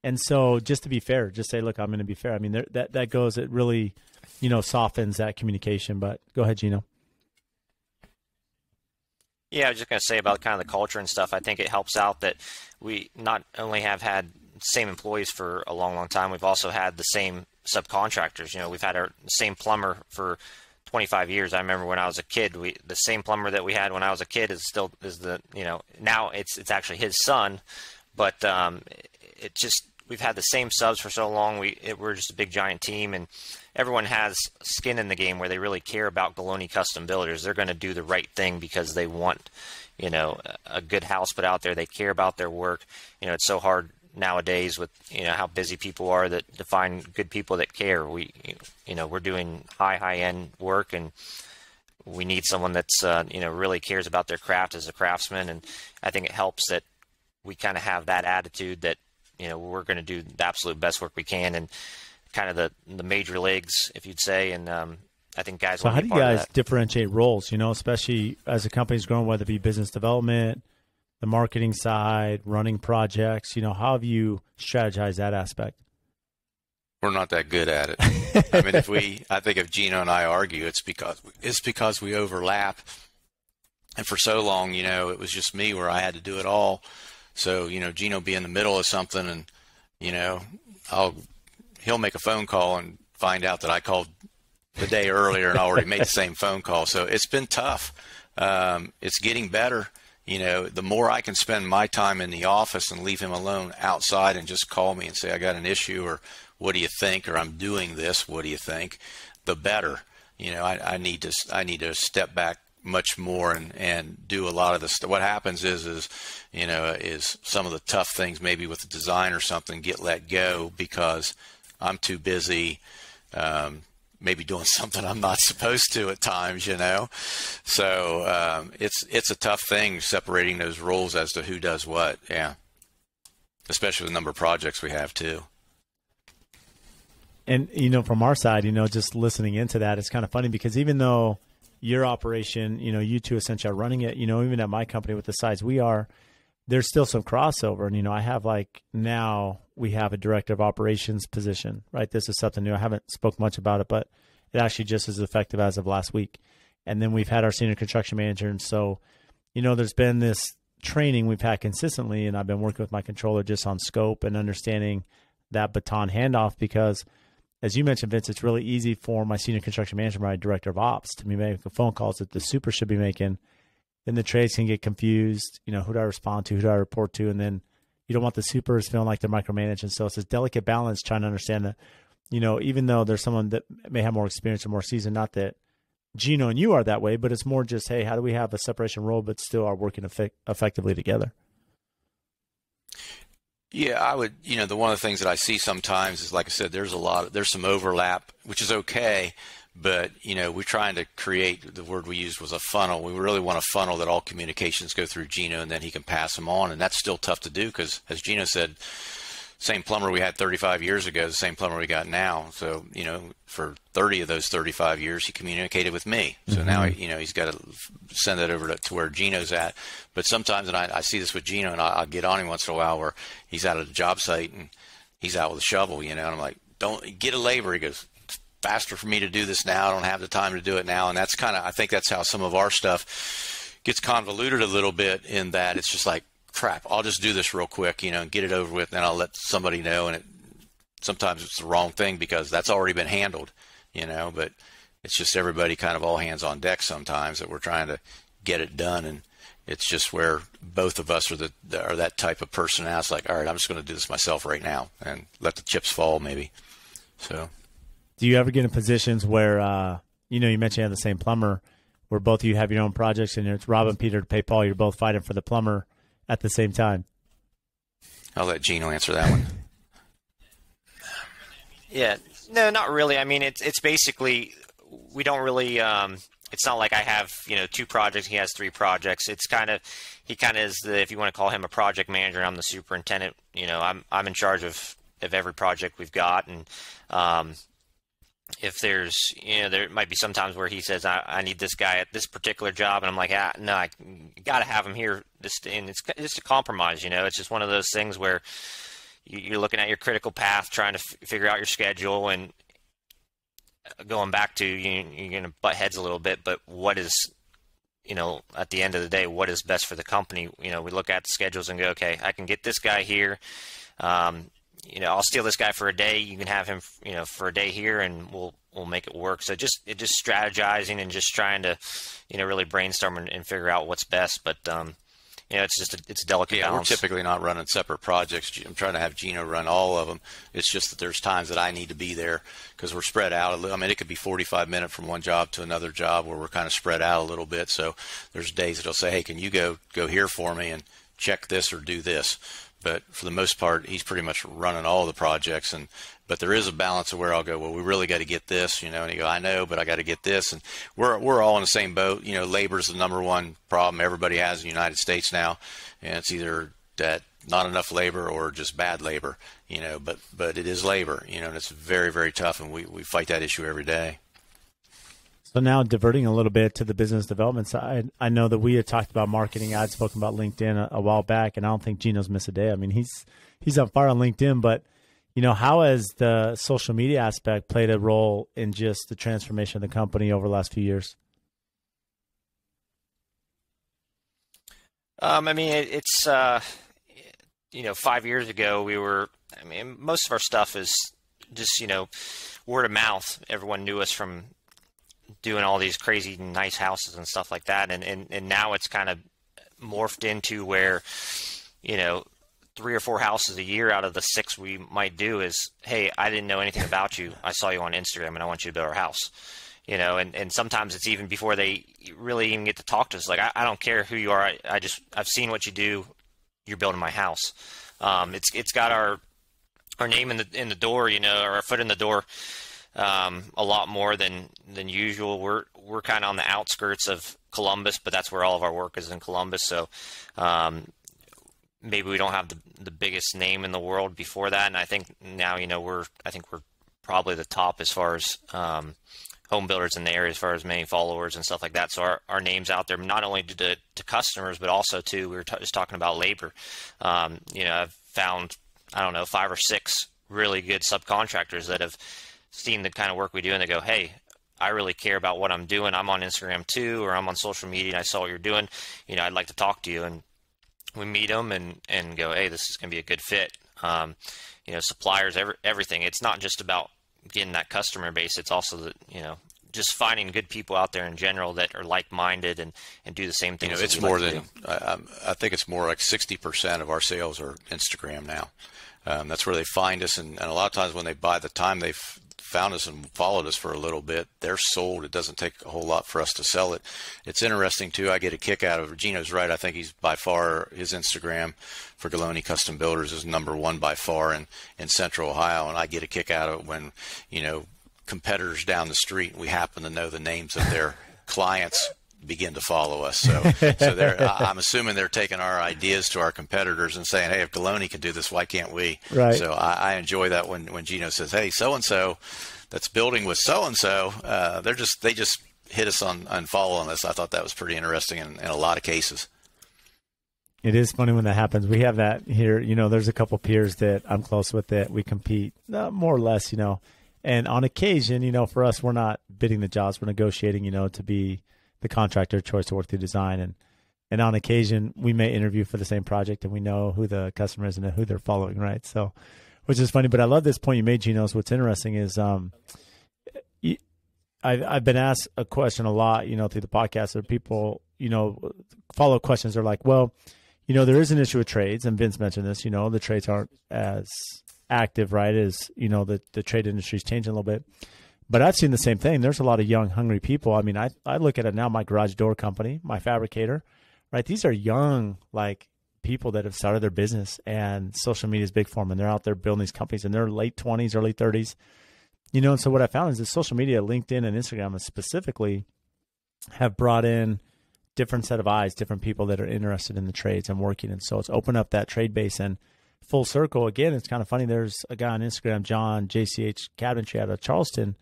And so just to be fair, just say, look, I'm going to be fair. I mean, that goes, it really, softens that communication. But go ahead, Gino. Yeah, I was just going to say about kind of the culture and stuff. I think it helps out that we not only have had the same employees for a long, long time, we've also had the same subcontractors. We've had our same plumber for 25 years. I remember when I was a kid, the same plumber that we had when I was a kid is now it's actually his son, but we've had the same subs for so long. We're just a big giant team, and everyone has skin in the game where they really care about Ghiloni Custom Builders. They're going to do the right thing because they want, a good house put out there. They care about their work. It's so hard nowadays with, how busy people are to find good people that care. We're doing high end work, and we need someone that's, really cares about their craft as a craftsman. And I think it helps that we kind of have that attitude that, we're going to do the absolute best work we can, and kind of the major leagues, if you'd say. And I think guys so want how to be do you part of guys that. differentiate roles, especially as a company's growing, whether it be business development, the marketing side, running projects, how have you strategized that aspect? We're not that good at it. I mean, I think if Gino and I argue, it's because we overlap. And for so long, it was just me where I had to do it all. So, Gino be in the middle of something, and, he'll make a phone call and find out that I called the day earlier and I already made the same phone call. So it's been tough. It's getting better. The more I can spend my time in the office and leave him alone outside and just call me and say, I got an issue, or what do you think? Or I'm doing this. What do you think? The better. I need to step back much more and do a lot of this. What happens is some of the tough things, maybe with the design or something, get let go because I'm too busy, maybe doing something I'm not supposed to at times, So it's a tough thing separating those roles as to who does what. Yeah, especially the number of projects we have too. And from our side, just listening into that, it's kind of funny because even though your operation, you two essentially are running it, even at my company with the size we are, there's still some crossover. And, I have now we have a director of operations position, right? This is something new. I haven't spoke much about it, but it actually just is effective as of last week. And then we've had our senior construction manager. And so, there's been this training we've had consistently, and I've been working with my controller just on scope and understanding that baton handoff because, as you mentioned, Vince, it's really easy for my senior construction manager, my director of ops, to be making phone calls that the super should be making. Then the trades can get confused. Who do I respond to? Who do I report to? And then you don't want the supers feeling like they're micromanaging. So it's this delicate balance trying to understand that, even though there's someone that may have more experience or more seasoned, not that Gino and you are that way, but it's more just, hey, how do we have a separation role but still are working effectively together? Yeah, I would, the one of the things that I see sometimes is, like I said, there's some overlap, which is okay, but, we're trying to create, the word we used was a funnel. We really want a funnel that all communications go through Gino and then he can pass them on. And that's still tough to do because, as Gino said, same plumber we had 35 years ago is the same plumber we got now. So, for 30 of those 35 years, he communicated with me. So now, he's got to send that over to where Gino's at. But sometimes, and I see this with Gino, and I'll get on him once in a while where he's out at a job site and he's out with a shovel, and I'm like, don't get a labor. He goes, faster for me to do this now. I don't have the time to do it now. And I think that's how some of our stuff gets convoluted a little bit in that it's just like, crap, I'll just do this real quick, and get it over with, and then I'll let somebody know. And sometimes it's the wrong thing because that's already been handled, but it's just everybody kind of all hands on deck sometimes that we're trying to get it done. And it's just where both of us are that type of person. Now it's like, all right, I'm just going to do this myself right now and let the chips fall maybe. So do you ever get in positions where, you mentioned you have the same plumber, where both of you have your own projects and it's Rob and Peter to pay Paul, you're both fighting for the plumber at the same time? I'll let Gino answer that one. Yeah, no, not really. I mean, it's basically, we don't really, it's not like I have, 2 projects, he has 3 projects. It's he kind of is if you want to call him a project manager, I'm the superintendent. I'm in charge of every project we've got. And if there's, there might be some times where he says, I need this guy at this particular job. And I'm like, no, I got to have him here. And it's just a compromise, It's just one of those things where you're looking at your critical path, trying to figure out your schedule, and going back to, you're going to butt heads a little bit, but what is, at the end of the day, what is best for the company? We look at the schedules and go, okay, I can get this guy here. I'll steal this guy for a day. You can have him, for a day here, and we'll make it work. So just strategizing and just trying to, really brainstorm and figure out what's best. But, it's a delicate balance. We're typically not running separate projects. I'm trying to have Gino run all of them. It's just that there's times that I need to be there because we're spread out. I mean, it could be 45 minutes from one job to another job where we're kind of spread out a little bit. So there's days that he'll say, hey, can you go here for me and check this or do this? But for the most part, he's pretty much running all the projects. But there is a balance of where I'll go, well, we really got to get this, and he go, I know, but I got to get this. And we're all in the same boat. Labor is the number one problem everybody has in the United States now. And it's either that not enough labor or just bad labor, but it is labor, and it's very, very tough. And we fight that issue every day. So now diverting a little bit to the business development side, I know that we had talked about marketing. I'd spoken about LinkedIn a while back, and I don't think Gino's missed a day. I mean, he's on fire on LinkedIn, but how has the social media aspect played a role in just the transformation of the company over the last few years? I mean, it's 5 years ago most of our stuff is just, word of mouth. Everyone knew us from doing all these crazy nice houses and stuff like that. And now it's kind of morphed into where, 3 or 4 houses a year out of the 6 we might do is, hey, I didn't know anything about you. I saw you on Instagram and I want you to build our house. And sometimes it's even before they really even get to talk to us. Like, I don't care who you are. I've seen what you do. You're building my house. It's got our name in the door, or our foot in the door. A lot more than usual. We're kind of on the outskirts of Columbus, but that's where all of our work is, in Columbus. So maybe we don't have the biggest name in the world before that. And I think now, we're probably the top as far as home builders in the area, as far as many followers and stuff like that. So our name's out there, not only to customers, but also to, we were just talking about labor. I've found, 5 or 6 really good subcontractors that have seen the kind of work we do, and they go, hey, I really care about what I'm doing. I'm on Instagram too, or I'm on social media, and I saw what you're doing. I'd like to talk to you. And we meet them and go, hey, this is going to be a good fit. Suppliers, everything. It's not just about getting that customer base. It's also just finding good people out there in general that are like-minded and do the same things. It's more than, I think it's more like 60% of our sales are Instagram now. That's where they find us. And a lot of times when by the time they've found us and followed us for a little bit, they're sold. It doesn't take a whole lot for us to sell it. It's interesting too. I get a kick out of, Gino's right. I think he's by far, his Instagram for Ghiloni Custom Builders is number 1 by far in Central Ohio. And I get a kick out of it when, competitors down the street, we happen to know the names of their clients, begin to follow us. So I'm assuming they're taking our ideas to our competitors and saying, hey, if Ghiloni can do this, why can't we? Right. So I enjoy that when Gino says, hey, so-and-so that's building with so-and-so, they just hit us on following us. I thought that was pretty interesting in a lot of cases. It is funny when that happens. We have that here. There's a couple peers that I'm close with that we compete more or less, and on occasion, for us, we're not bidding the jobs. We're negotiating, to be the contractor choice to work through design. And on occasion, we may interview for the same project, and we know who the customer is and who they're following, right? So, which is funny. But I love this point you made, Gino. So what's interesting is I've been asked a question a lot, through the podcast. Or people, follow questions are like, well, there is an issue with trades, and Vince mentioned this. The trades aren't as active, right? As the trade industry is changing a little bit. But I've seen the same thing. There's a lot of young, hungry people. I mean, I look at it now. My garage door company, my fabricator, right? These are young, people that have started their business, and social media is big for them, and they're out there building these companies in their late 20s, early 30s. And so what I found is that social media, LinkedIn and Instagram specifically, have brought in different set of eyes, different people that are interested in the trades and working. And so it's opened up that trade base. And full circle, again, it's kind of funny. There's a guy on Instagram, John, JCH Cabinetry out of Charleston,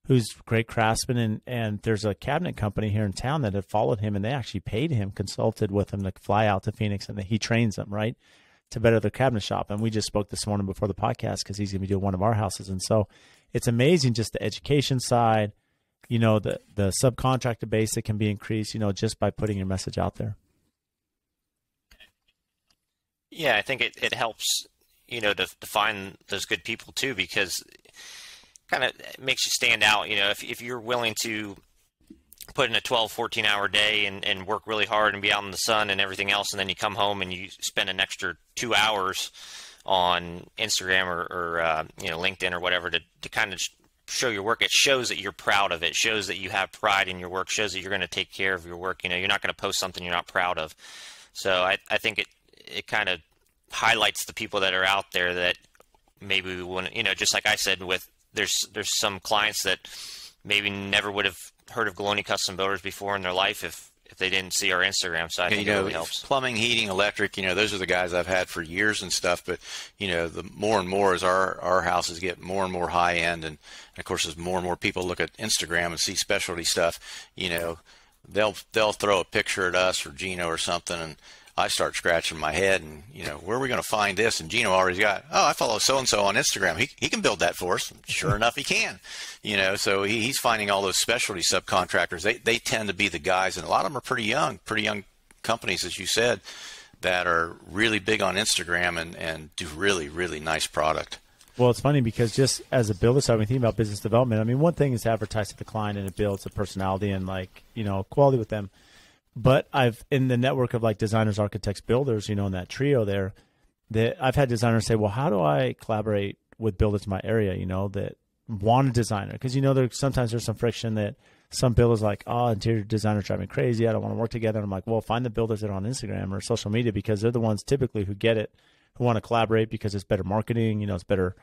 who's a great craftsman. And there's a cabinet company here in town that had followed him, and they actually paid him, consulted with him to fly out to Phoenix, and he trains them, right, to better their cabinet shop. And we just spoke this morning before the podcast because he's going to be doing one of our houses. And so it's amazing, just the education side, the subcontractor base that can be increased, just by putting your message out there. Yeah, I think it helps, to find those good people too, because kind of makes you stand out. If you're willing to put in a 12, 14-hour day and work really hard and be out in the sun and everything else, and then you come home and you spend an extra 2 hours on Instagram or LinkedIn or whatever to kind of show your work, it shows that you're proud of it, shows that you have pride in your work, shows that you're going to take care of your work. You're not going to post something you're not proud of. So I think it kind of highlights the people that are out there that maybe we want to, just like I said, there's some clients that maybe never would have heard of Ghiloni Custom Builders before in their life if they didn't see our Instagram. So I think it really helps. Plumbing, heating, electric, those are the guys I've had for years and stuff. But, the more and more as our houses get more and more high end, and of course, as more and more people look at Instagram and see specialty stuff, they'll throw a picture at us or Gino or something, and I start scratching my head and, where are we going to find this? And Gino already got, I follow so-and-so on Instagram. He can build that for us. Sure enough, he can, so he's finding all those specialty subcontractors. They tend to be the guys, and a lot of them are pretty young companies, as you said, that are really big on Instagram and do really, really nice product. Well, it's funny because just as a builder, so I mean, thinking about business development, I mean, one thing is to advertise to the client, and it builds a personality and quality with them. But I've, in the network of designers, architects, builders, in that trio there, that I've had designers say, well, how do I collaborate with builders in my area, that want a designer? Because, sometimes there's some friction that some builders interior designers drive me crazy. I don't want to work together. And I'm like, well, find the builders that are on Instagram or social media, because they're the ones typically who get it, who want to collaborate because it's better marketing, it's better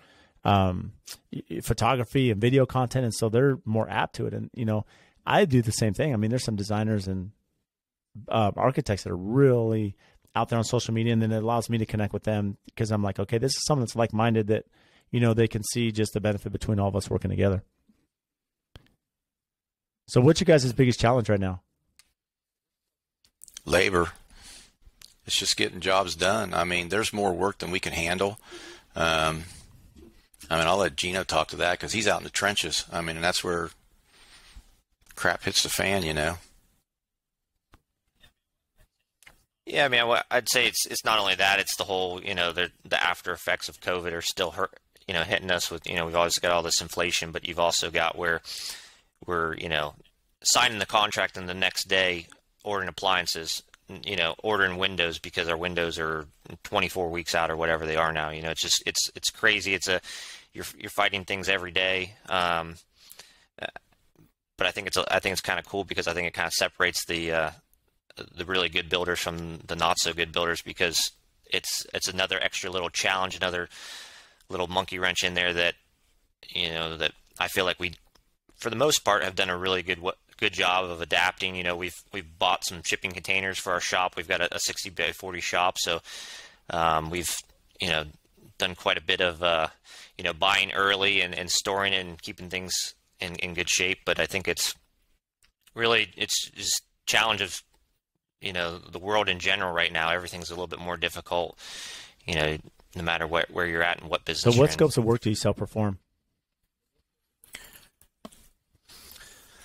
photography and video content. And so they're more apt to it. And, I do the same thing. I mean, there's some designers and architects that are really out there on social media, and then it allows me to connect with them because I'm like, okay, this is someone that's like-minded that, they can see just the benefit between all of us working together. So what's your guys' biggest challenge right now? Labor. It's just getting jobs done. I mean, there's more work than we can handle. I'll let Gino talk to that because he's out in the trenches. I mean, and that's where crap hits the fan, Yeah, I mean, I'd say it's not only that; it's the whole, the after effects of COVID are still hitting us with, we've always got all this inflation, but you've also got where we're, signing the contract and the next day ordering appliances, ordering windows because our windows are 24 weeks out or whatever they are now. It's just it's crazy. You're fighting things every day. But I think it's kind of cool because I think it kind of separates the really good builders from the not so good builders, because it's another extra little challenge, another little monkey wrench in there that that I feel like we, for the most part, have done a really good job of adapting. We've bought some shipping containers for our shop. We've got a 60 by 40 shop, so we've done quite a bit of buying early and storing it and keeping things in good shape. But I think it's just challenge of the world in general right now. Everything's a little bit more difficult, no matter where you're at and what business. So what scopes of work do you self-perform?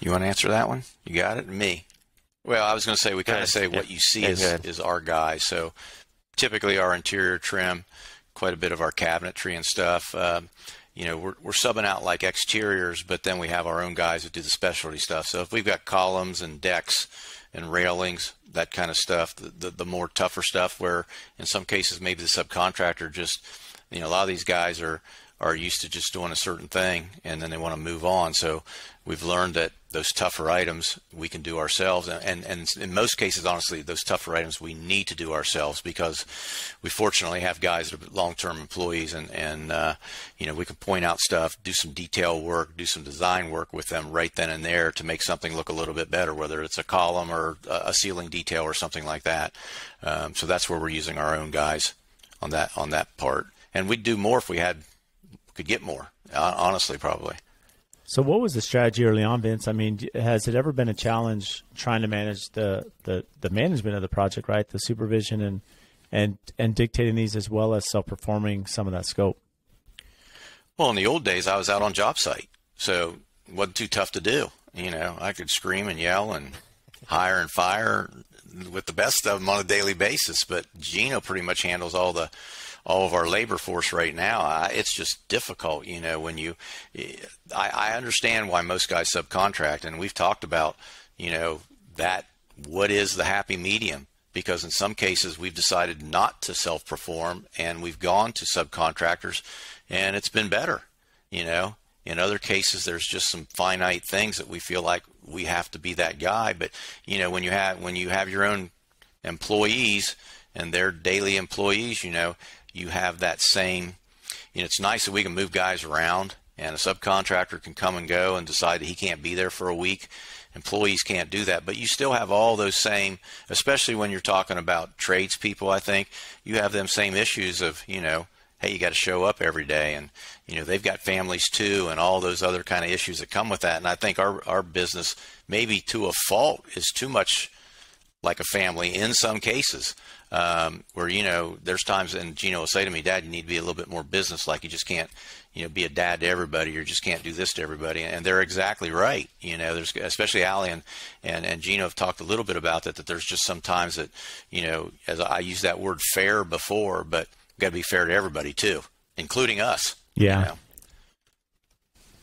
You want to answer that one? You got it? Me. Well, I was going to say, we kind of say what you see is our guys. So typically our interior trim, quite a bit of our cabinetry and stuff. We're subbing out like exteriors, but then we have our own guys that do the specialty stuff. So if we've got columns and decks and railings, that kind of stuff, the more tougher stuff, where in some cases maybe the subcontractor just, a lot of these guys are used to just doing a certain thing and then they want to move on. So we've learned that those tougher items we can do ourselves, and in most cases, honestly, those tougher items we need to do ourselves, because we fortunately have guys that are long-term employees, and we can point out stuff, do some detail work, do some design work with them right then and there to make something look a little bit better, whether it's a column or a ceiling detail or something like that. So that's where we're using our own guys on that part, and we'd do more if we could get more. Honestly, probably. So what was the strategy early on, Vince? I mean, has it ever been a challenge trying to manage the management of the project, right? The supervision and dictating these, as well as self-performing some of that scope? Well, in the old days, I was out on job site, so it wasn't too tough to do. I could scream and yell and hire and fire with the best of them on a daily basis. But Gino pretty much handles all of our labor force right now. It's just difficult, when I understand why most guys subcontract, and we've talked about, that what is the happy medium, because in some cases we've decided not to self-perform and we've gone to subcontractors and it's been better. In other cases, there's just some finite things that we feel like we have to be that guy. But, when you have your own employees and they're daily employees, you have that same, it's nice that we can move guys around, and a subcontractor can come and go and decide that he can't be there for a week. Employees can't do that, but you still have all those same, especially when you're talking about tradespeople, I think, you have them same issues of, hey, you got to show up every day, and, they've got families too, and all those other kind of issues that come with that. And I think our business, maybe to a fault, is too much like a family in some cases. Where, there's times, and Gino will say to me, Dad, you need to be a little bit more business-like. You just can't, be a dad to everybody, or you just can't do this to everybody. And they're exactly right. There's, especially Allie and Gino have talked a little bit about that there's just some times that, as I used that word fair before, but we've got to be fair to everybody too, including us. Yeah.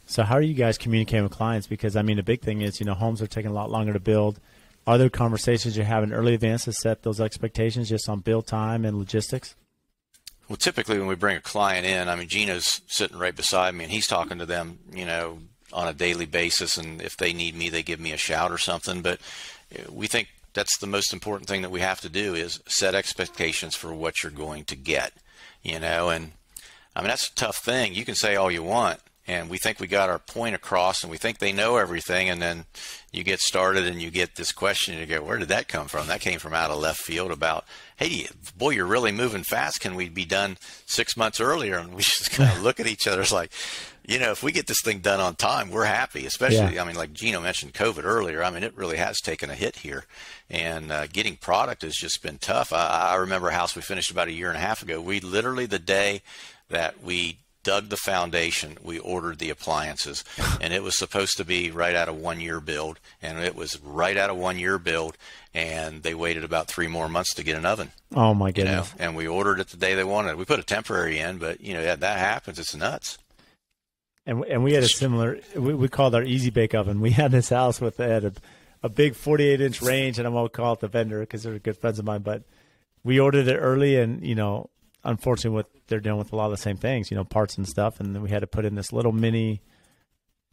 So how are you guys communicating with clients? Because, I mean, the big thing is, homes are taking a lot longer to build. Are there conversations you're having early advance to set those expectations just on build time and logistics? Well, typically when we bring a client in, I mean, Gino's sitting right beside me and he's talking to them, on a daily basis. And if they need me, they give me a shout or something. But we think that's the most important thing that we have to do, is set expectations for what you're going to get, and I mean, that's a tough thing. You can say all you want, and we think we got our point across, and we think they know everything, and then you get started and you get this question, and you go, where did that come from? That came from out of left field about, hey, boy, you're really moving fast. Can we be done 6 months earlier? And we just kind of look at each other. It's like, if we get this thing done on time, we're happy. Especially, yeah. I mean, like Gino mentioned COVID earlier. I mean, it really has taken a hit here. And getting product has just been tough. I remember a house we finished about a year and a half ago. We literally, the day that we dug the foundation, we ordered the appliances, and it was supposed to be right out of 1 year build, and it was right out of 1 year build, and they waited about 3 more months to get an oven. Oh my goodness. And we ordered it the day they wanted it. We put a temporary in, but that happens. It's nuts. And we had a similar, we called our Easy Bake Oven. We had this house with a big 48-inch range, and I won't call it the vendor because they're good friends of mine, but we ordered it early, and, unfortunately what they're dealing with a lot of the same things, parts and stuff. And then we had to put in this little mini,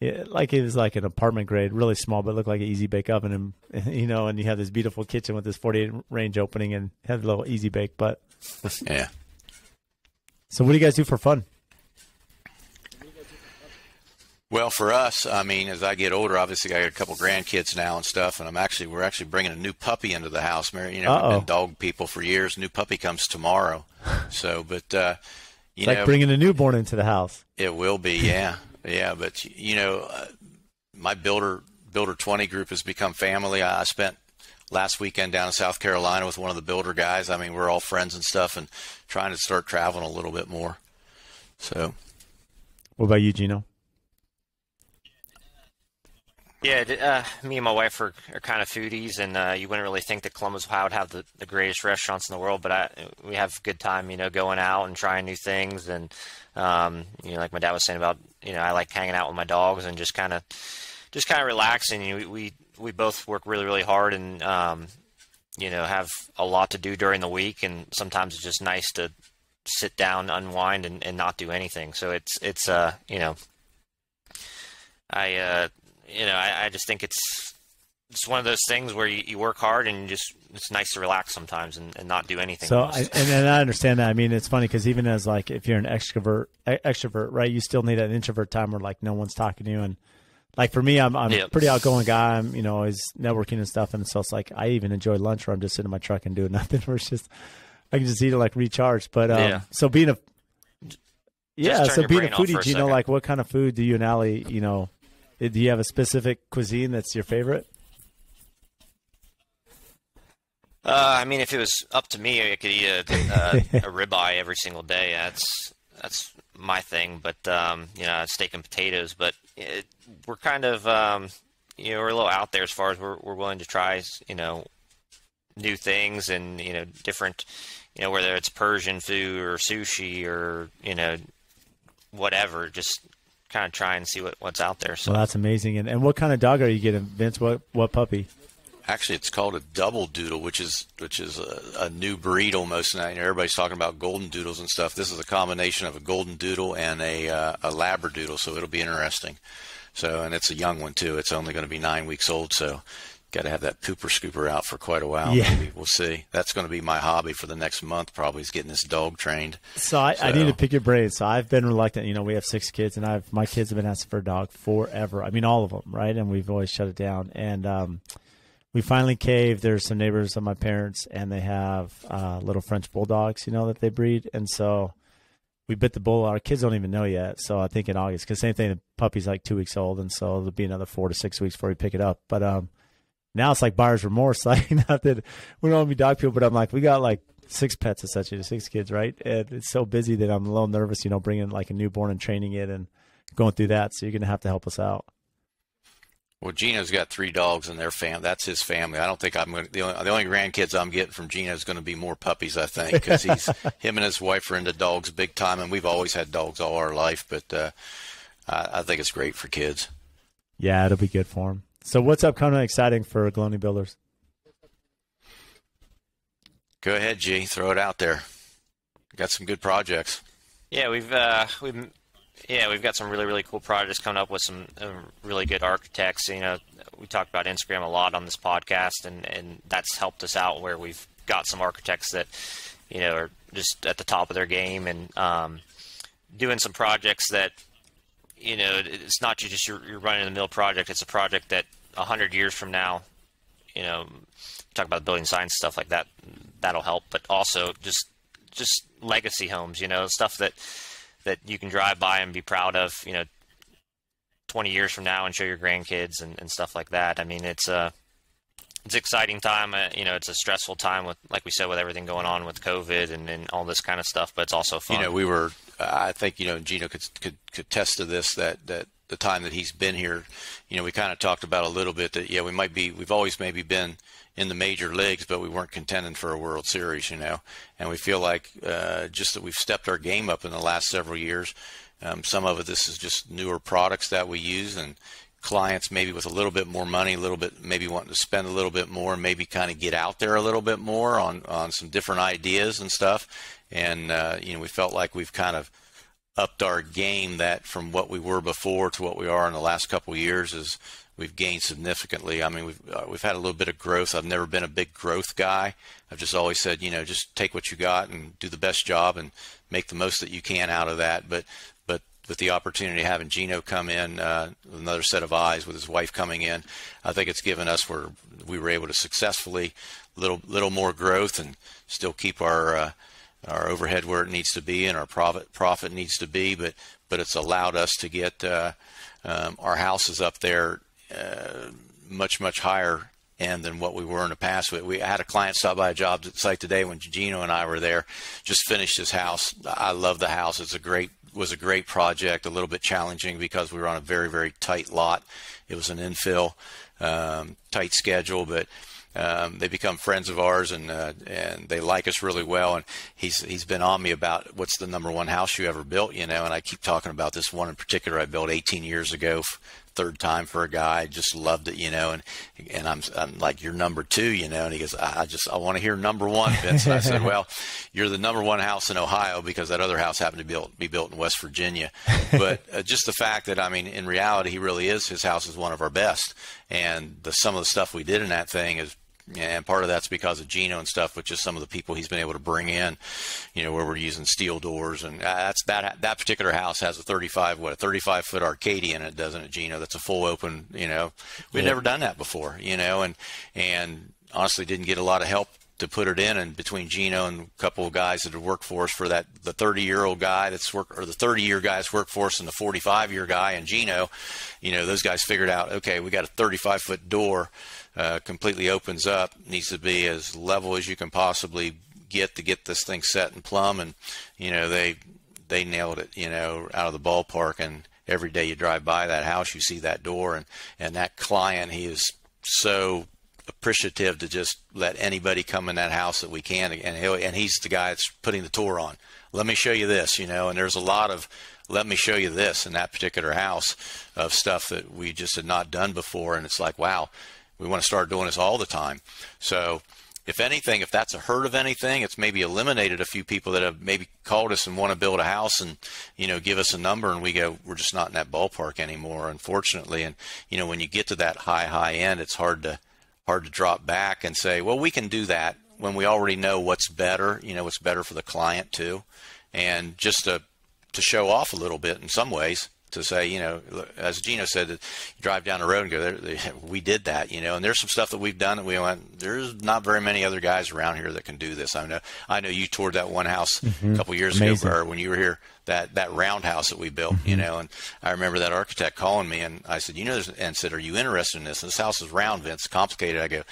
it was like an apartment grade, really small, but it looked like an Easy Bake Oven. And, and you have this beautiful kitchen with this 48 range opening and had a little Easy Bake, but yeah. So what do you guys do for fun? Well, for us, I mean, as I get older, obviously I got a couple grandkids now and stuff, and we're actually bringing a new puppy into the house. Mary, we've been dog people for years. New puppy comes tomorrow. So, but it's like bringing a newborn into the house. It will be, yeah, yeah. But my Builder 20 group has become family. I spent last weekend down in South Carolina with one of the builder guys. I mean, we're all friends and stuff, and trying to start traveling a little bit more. So, what about you, Gino? Yeah, me and my wife are kind of foodies, and you wouldn't really think that Columbus, Ohio would have the greatest restaurants in the world, but we have a good time, going out and trying new things, and like my dad was saying about, I like hanging out with my dogs and just kind of relaxing. We both work really, really hard, and have a lot to do during the week, and sometimes it's just nice to sit down, unwind, and not do anything. So it's I just think it's one of those things where you work hard and it's nice to relax sometimes and not do anything. So and I understand that. I mean, it's funny because even as like if you're an extrovert, right, you still need an introvert time where like no one's talking to you. And like for me, I'm a pretty outgoing guy. I'm always networking and stuff, and so it's like I even enjoy lunch where I'm just sitting in my truck and doing nothing. Where it's just I can just eat it like recharge. But so being a foodie, Gino, like what kind of food do you and Allie, do you have a specific cuisine that's your favorite? I mean, if it was up to me, I could eat a ribeye every single day. That's my thing. But steak and potatoes. But we're kind of we're a little out there as far as we're willing to try new things and different whether it's Persian food or sushi or whatever, just kind of try and see what's out there. So well, that's amazing. And what kind of dog are you getting, Vince? What puppy? Actually, it's called a double doodle, which is a new breed almost now. Everybody's talking about golden doodles and stuff. This is a combination of a golden doodle and a labradoodle, so it'll be interesting. So, and it's a young one too. It's only going to be 9 weeks old, so got to have that pooper scooper out for quite a while. Yeah. Maybe we'll see. That's going to be my hobby for the next month. Probably is getting this dog trained. So I need to pick your brain. So I've been reluctant. We have 6 kids, and my kids have been asking for a dog forever. I mean, all of them, right? And we've always shut it down. And we finally caved. There's some neighbors of my parents, and they have little French bulldogs, that they breed. And so we bit the bullet. Our kids don't even know yet. So I think in August, because same thing, the puppy's like 2 weeks old, and so it'll be another 4 to 6 weeks before we pick it up. But now it's like buyer's remorse. Like, not that we don't want to be dog people, but I'm like, we got like 6 pets, essentially, 6 kids, right? And it's so busy that I'm a little nervous, bringing like a newborn and training it and going through that. So you're going to have to help us out. Well, Gino's got 3 dogs in their family. That's his family. I don't think I'm going to. The only grandkids I'm getting from Gino is going to be more puppies, I think, because him and his wife are into dogs big time, and we've always had dogs all our life. But I think it's great for kids. Yeah, it'll be good for them. So what's upcoming exciting for Ghiloni Builders? Go ahead, G. Throw it out there. Got some good projects. Yeah, we've got some really, really cool projects coming up with some really good architects. We talked about Instagram a lot on this podcast, and that's helped us out where we've got some architects that are just at the top of their game and doing some projects that it's not just your run-of-the-mill project. It's a project that 100 years from now, talk about building science stuff like that, that'll help. But also just legacy homes, stuff that you can drive by and be proud of, 20 years from now and show your grandkids and stuff like that. I mean, it's an exciting time. It's a stressful time with, like we said, with everything going on with COVID and all this kind of stuff, but it's also fun. I think, Gino could attest to this, that the time that he's been here, we kind of talked about a little bit that, we've always maybe been in the major leagues, but we weren't contending for a World Series, and we feel like just that we've stepped our game up in the last several years. Some of this is just newer products that we use, and clients maybe with a little bit more money, a little bit maybe wanting to spend a little bit more, maybe kind of get out there a little bit more on some different ideas and stuff. And, we felt like we've kind of upped our game, that from what we were before to what we are in the last couple of years is we've gained significantly. I mean, we've had a little bit of growth. I've never been a big growth guy. I've just always said, just take what you got and do the best job and make the most that you can out of that. But with the opportunity of having Gino come in, another set of eyes with his wife coming in, I think it's given us where we were able to successfully little more growth and still keep our overhead where it needs to be and our profit needs to be, but it's allowed us to get our houses up there much higher end than what we were in the past. We had a client stop by a job site today when Gino and I were there, just finished his house. I love the house. Was a great project, a little bit challenging because we were on a very, very tight lot. It was an infill, tight schedule, but they become friends of ours, and they like us really well. And he's been on me about what's the number one house you ever built, and I keep talking about this one in particular I built 18 years ago, third time for a guy. Just loved it, and I'm like, you're number two, and he goes, I want to hear number one, Vince. And I said, well, you're the number one house in Ohio because that other house happened to be built in West Virginia. But just the fact that, in reality, his house is one of our best. And some of the stuff we did in that thing is, and part of that's because of Gino and stuff, with just some of the people he's been able to bring in, where we're using steel doors, and that particular house has a 35-foot Arcadia in it, doesn't it, Gino? That's a full open. We'd never done that before, and honestly didn't get a lot of help to put it in. And between Gino and a couple of guys that have worked for us, for the 30-year-old guy the 30-year guy's worked for us, and the 45-year guy and Gino, those guys figured out, okay, we got a 35-foot door. Completely opens up, needs to be as level as you can possibly get to get this thing set and plumb, and they nailed it, out of the ballpark. And every day you drive by that house, you see that door, and that client, he is so appreciative to just let anybody come in that house that we can, and he's the guy that's putting the tour on. Let me show you this, and there's a lot of let me show you this in that particular house of stuff that we just had not done before, and it's like, wow. We want to start doing this all the time. So if anything, if that's a hurt of anything, it's maybe eliminated a few people that have maybe called us and want to build a house and, give us a number, and we go, we're just not in that ballpark anymore, unfortunately. And, when you get to that high end, it's hard to drop back and say, well, we can do that when we already know what's better, what's better for the client too. And just to show off a little bit in some ways, to say, as Gino said, you drive down the road and go, we did that, and there's some stuff that we've done that we went, there's not very many other guys around here that can do this. I know you toured that one house a couple years ago, or when you were here, that roundhouse that we built, and I remember that architect calling me, and I said, and said, are you interested in this? And this house is round, Vince, complicated. I go,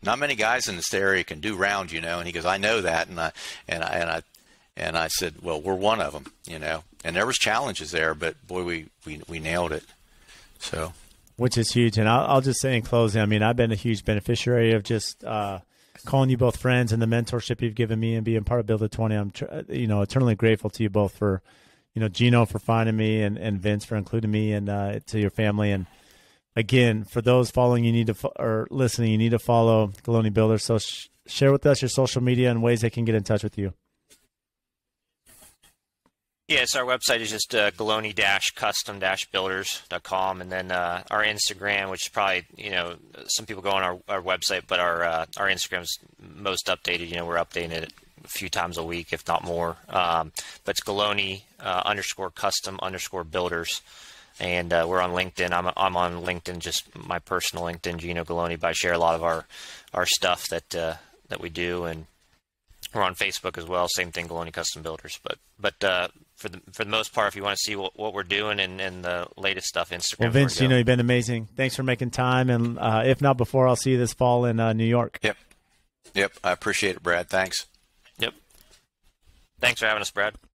not many guys in this area can do round, and he goes, I know that. And I said, well, we're one of them, and there was challenges there, but boy, we nailed it. So, which is huge. And I'll just say in closing, I've been a huge beneficiary of just calling you both friends and the mentorship you've given me and being part of Builder 20. I'm, eternally grateful to you both for, Gino for finding me and Vince for including me, and to your family. And again, for those following, or listening, you need to follow Ghiloni Builders. So share with us your social media and ways they can get in touch with you. Yes, our website is just Ghiloni-custom-builders.com, and then our Instagram, which is probably, some people go on our website, but our Instagram's most updated. We're updating it a few times a week, if not more. But it's Ghiloni _custom_builders, and we're on LinkedIn. I'm on LinkedIn, just my personal LinkedIn, Gino Ghiloni, but I share a lot of our stuff that we do, and we're on Facebook as well. Same thing, Ghiloni Custom Builders. But for the most part, if you want to see what we're doing and the latest stuff, Instagram. Well, Vince, you've been amazing. Thanks for making time. And if not before, I'll see you this fall in New York. Yep. I appreciate it, Brad. Thanks. Yep. Thanks for having us, Brad.